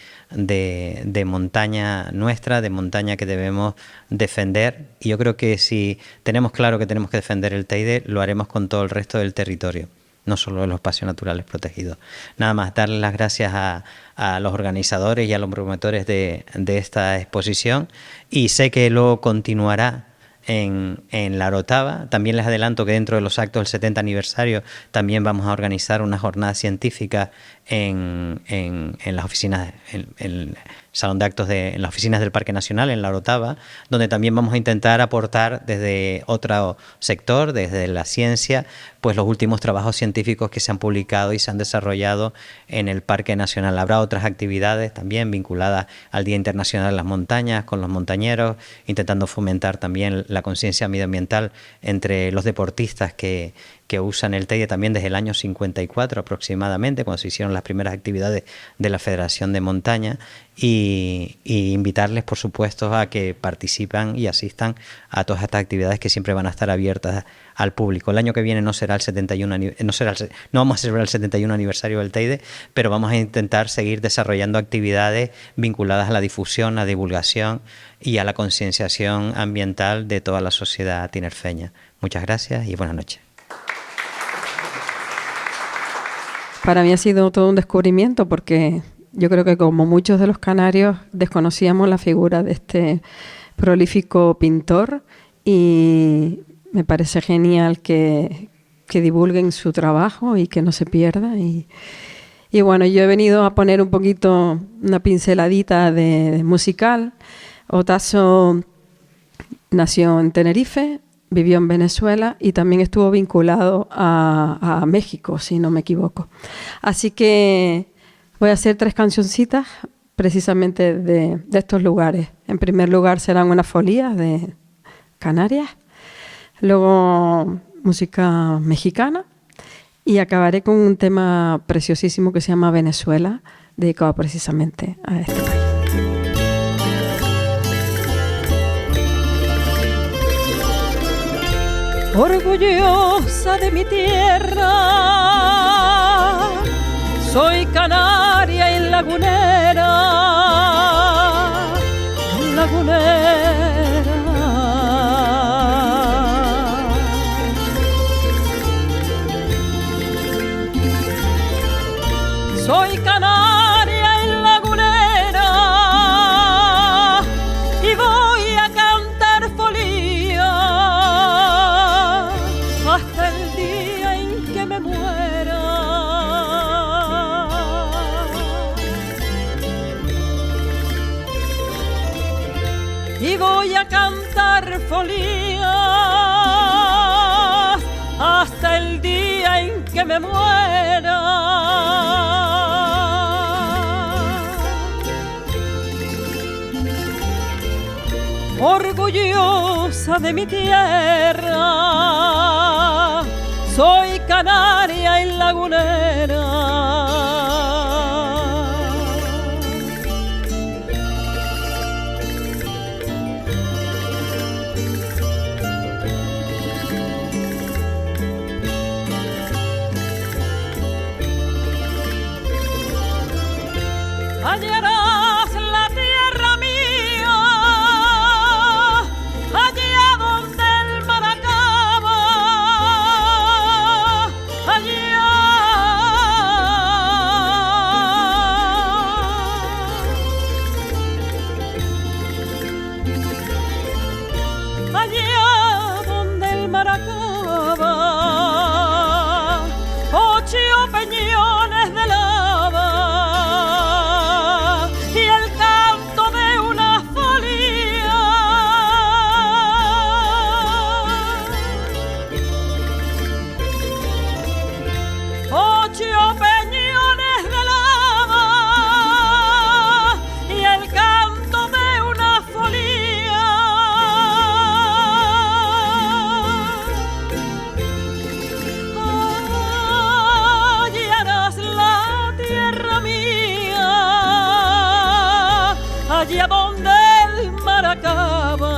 montaña nuestra, de montaña que debemos defender. Y yo creo que si tenemos claro que tenemos que defender el Teide, lo haremos con todo el resto del territorio, no solo de los espacios naturales protegidos. Nada más, darles las gracias a los organizadores y a los promotores de esta exposición, y sé que luego continuará en la Orotava. También les adelanto que dentro de los actos del 70 aniversario también vamos a organizar una jornada científica en las oficinas, en el salón de actos en las oficinas del Parque Nacional, en la Orotava, donde también vamos a intentar aportar desde otro sector, desde la ciencia, pues los últimos trabajos científicos que se han publicado y se han desarrollado en el Parque Nacional. Habrá otras actividades también vinculadas al Día Internacional de las Montañas, con los montañeros, intentando fomentar también la conciencia medioambiental entre los deportistas que que usan el Teide también desde el año 54 aproximadamente, cuando se hicieron las primeras actividades de la Federación de Montaña, y invitarles, por supuesto, a que participen y asistan a todas estas actividades que siempre van a estar abiertas al público. El año que viene no vamos a celebrar el 71 aniversario del Teide, pero vamos a intentar seguir desarrollando actividades vinculadas a la difusión, a la divulgación y a la concienciación ambiental de toda la sociedad tinerfeña. Muchas gracias y buenas noches. Para mí ha sido todo un descubrimiento, porque yo creo que, como muchos de los canarios, desconocíamos la figura de este prolífico pintor, y me parece genial que divulguen su trabajo y que no se pierda. Y bueno, yo he venido a poner un poquito, una pinceladita de musical. Otazo nació en Tenerife, vivió en Venezuela y también estuvo vinculado a México, si no me equivoco. Así que voy a hacer 3 cancioncitas precisamente de estos lugares. En primer lugar serán unas folías de Canarias, luego música mexicana, y acabaré con un tema preciosísimo que se llama Venezuela, dedicado precisamente a este país. Orgullosa de mi tierra, soy canaria y lagunera, lagunera. Soy canaria y lagunera y voy a cantar folía hasta el día en que me muera. Y voy a cantar folía hasta el día en que me muera. Orgullosa de mi tierra, soy canaria y lagunera. Hallarás la tierra mía allá donde el mar acaba, allá donde el mar acaba, 8 peñones de lava y el canto de una folía. 8 peñones de lava y el canto de una folía. Hallarás la tierra mía allá donde el mar acaba.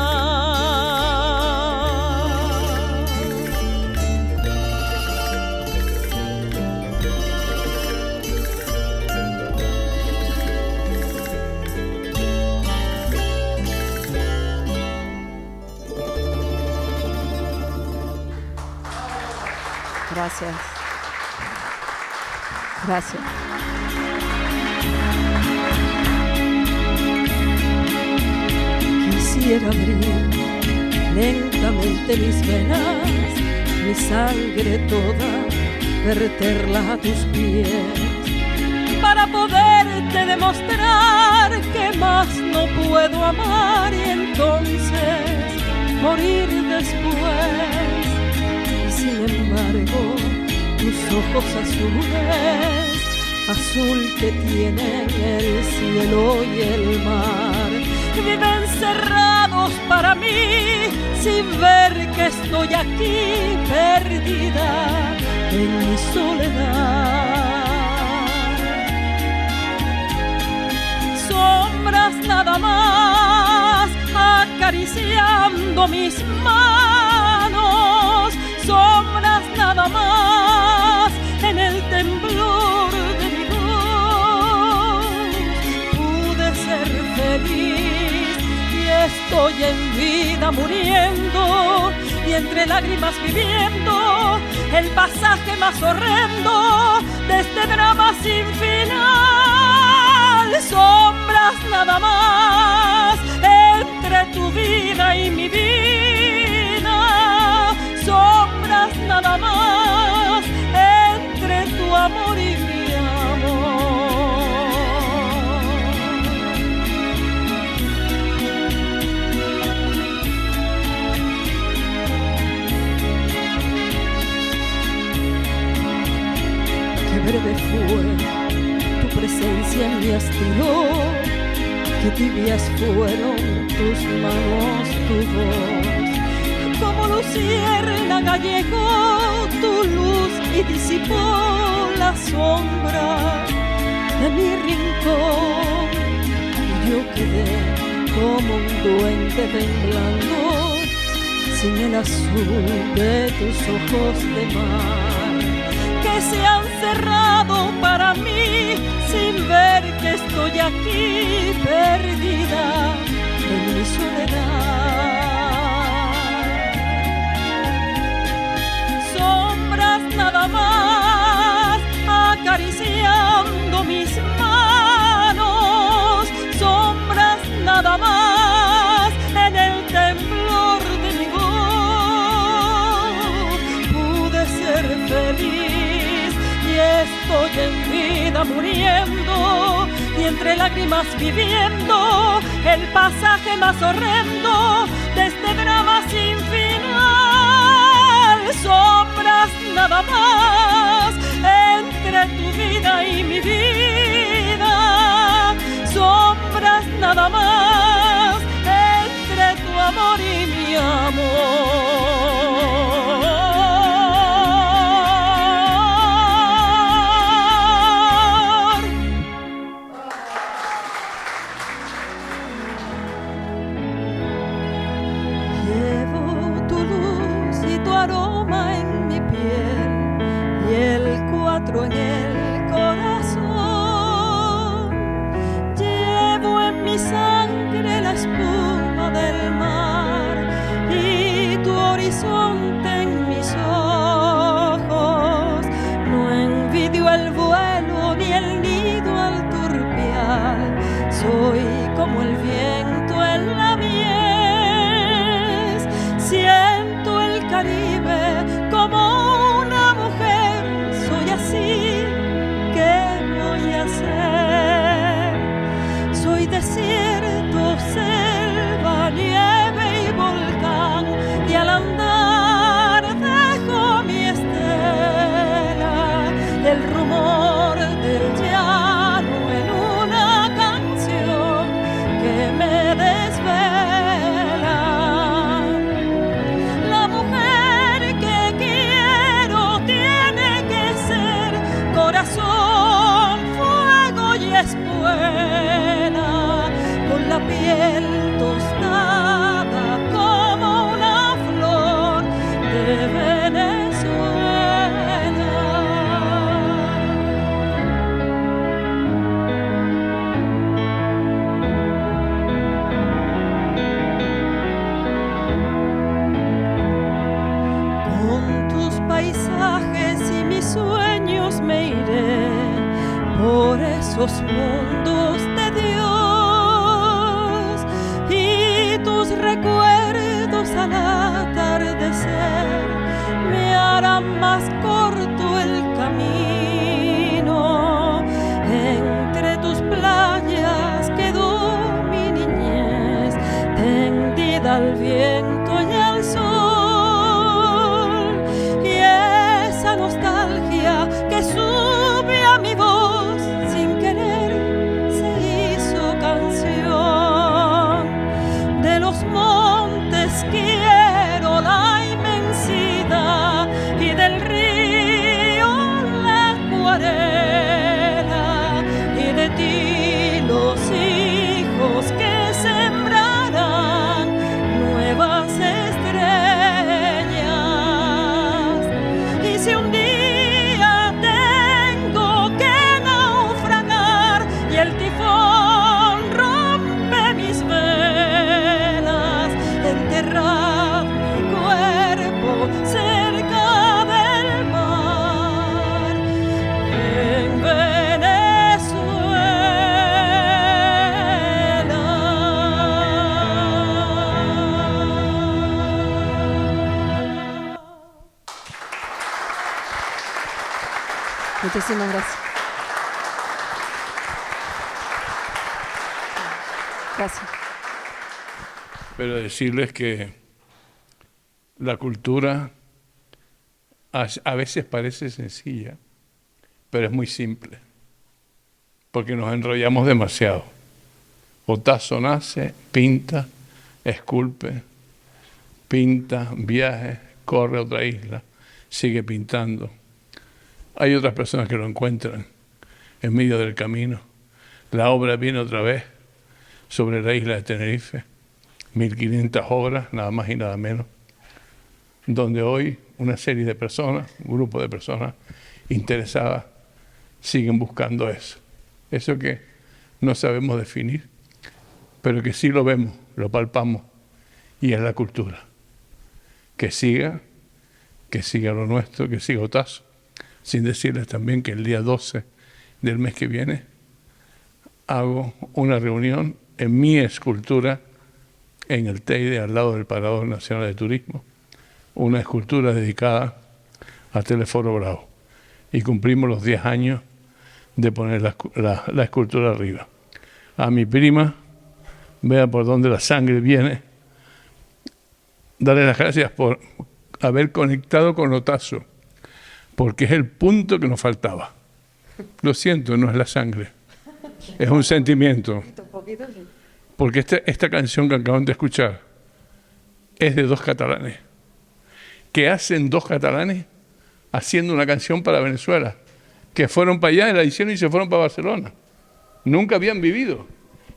Gracias. Gracias. Quisiera abrir lentamente mis venas, mi sangre toda, verterla a tus pies, para poderte demostrar que más no puedo amar y entonces morir después. Y sin embargo, tus ojos azules, azul que tienen el cielo y el mar, viven cerrados para mí, sin ver que estoy aquí perdida. en mi soledad. Sombras nada más acariciando mis manos, sombras nada más en el temblor de mi voz. Pude ser feliz y estoy en vida muriendo, y entre lágrimas viviendo el pasaje más horrendo de este drama sin final. Sombras nada más entre tu vida y mi vida, sombras nada más entre tu amor y mi amor. Qué breve fue tu presencia en mi hastío, qué tibias fueron tus manos, tu voz. Como luciérnaga llegó tu luz y disipó la sombra de mi rincón. Y yo quedé como un duende temblando, sin el azul de tus ojos de mar, que se han cerrado para mí sin ver que estoy aquí perdida en mi soledad. Sombras nada más acariciando mis manos, sombras nada más en el temblor de mi voz. Pude ser feliz y estoy en vida muriendo, y entre lágrimas viviendo el pasaje más horrendo de este drama sin final. Sombras nada más entre tu vida y mi vida, sombras nada más entre tu amor y mi amor. En el corazón llevo en mi sangre la espuma del mar y tu horizonte en mis ojos. No envidio el vuelo ni el nido al turpial, soy como el viento en la mies. Siento el Caribe como una mujer, soy así, ¿qué voy a hacer? Soy desierto, selva, nieve y volcán, y al andar dejo mi estela, el rumor del llano en una canción que me desvela. La mujer que quiero tiene que ser corazón, fuego y espuela, con la piel tostada como una flor de Venezuela. Con tus paisajes y mis sueños me iré por esos mundos de Dios, y tus recuerdos al atardecer me harán más corto el camino. Entre tus playas quedó mi niñez, tendida al viento y al sol, y esa nostalgia que sube a mi voz sin querer se hizo canción. De los montes quiero la inmensidad y del río si un día tengo que naufragar y el tifón rompe mis velas, enterrad mi cuerpo cerca del mar, en Muchísimas gracias. Gracias. Pero decirles que la cultura a veces parece sencilla, pero es muy simple, porque nos enrollamos demasiado. Otazo nace, pinta, esculpe, pinta, viaje, corre a otra isla, sigue pintando. Hay otras personas que lo encuentran en medio del camino. La obra viene otra vez sobre la isla de Tenerife, 1500 obras, nada más y nada menos, donde hoy una serie de personas, un grupo de personas interesadas, siguen buscando eso. Eso que no sabemos definir, pero que sí lo vemos, lo palpamos, y es la cultura. Que siga lo nuestro, que siga Otazo. Sin decirles también que el día 12 del mes que viene hago una reunión en mi escultura en el Teide, al lado del Parador Nacional de Turismo, una escultura dedicada a Teleforo Bravo. Y cumplimos los 10 años de poner la escultura arriba. A mi prima, vea por dónde la sangre viene, darle las gracias por haber conectado con Otazo, porque es el punto que nos faltaba. Lo siento, no es la sangre, es un sentimiento. Porque esta canción que acaban de escuchar es de 2 catalanes. ¿Qué hacen 2 catalanes haciendo una canción para Venezuela? Que fueron para allá, la hicieron y se fueron para Barcelona. Nunca habían vivido.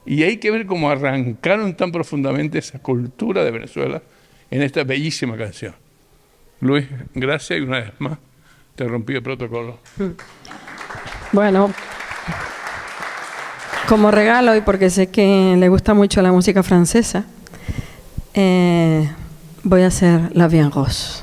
Y hay que ver cómo arrancaron tan profundamente esa cultura de Venezuela en esta bellísima canción. Luis, gracias y una vez más te rompí el protocolo. Bueno, como regalo y porque sé que le gusta mucho la música francesa, voy a hacer La Vie en Rose.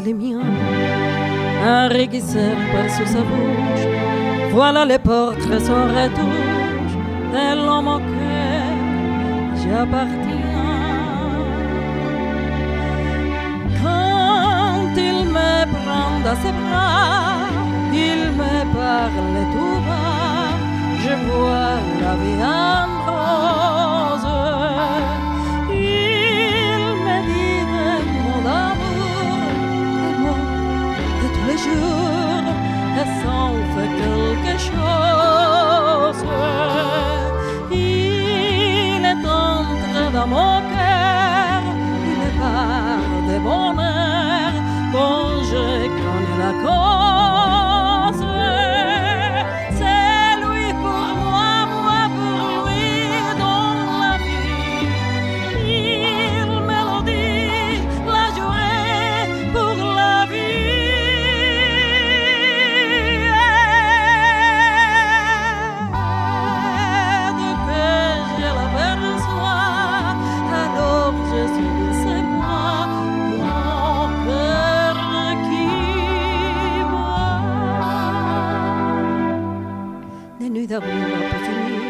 Les miens, enriquisseurs par sous sa bouche, voilà les portraits sans retouche de l'homme auquel j'appartiens. Quand il me prend dans ses bras, il me parle tout bas, je vois la vie en rose. Il me dit des mots d'amour les jours, et ça en fait quelque chose. Il est entré dans mon cœur une part de bonheur dont je connais la cause. C'est lui pour moi, moi pour lui dans la vie. Il me le dit la journée pour la vie. D'amour à finir,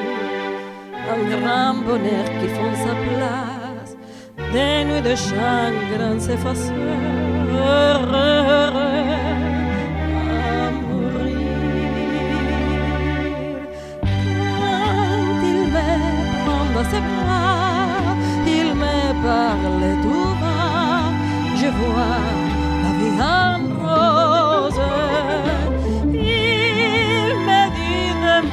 un grand bonheur qui font sa place, des nuits de chagrin s'effacent, heureux à mourir. Quand il me prend dans ses bras, il me parle tout bas, je vois la vie en rose. Il me dit des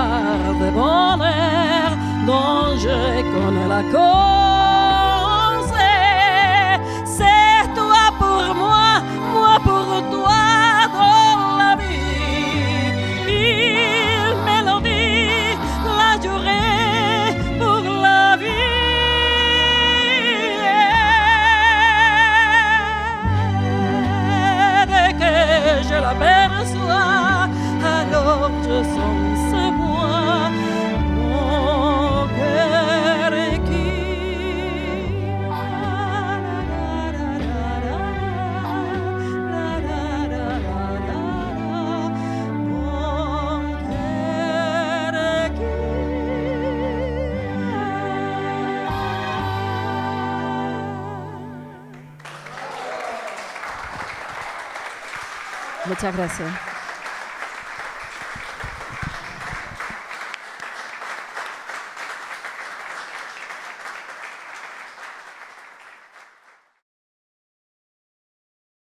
part de bonheur dont je connais la cause. C'est toi pour moi, moi pour toi dans la vie. Une mélodie, la durée pour la vie. Dès que je l'aperçois, alors je sens ce moi, mon cœur qui mon cœur Muchas gracias.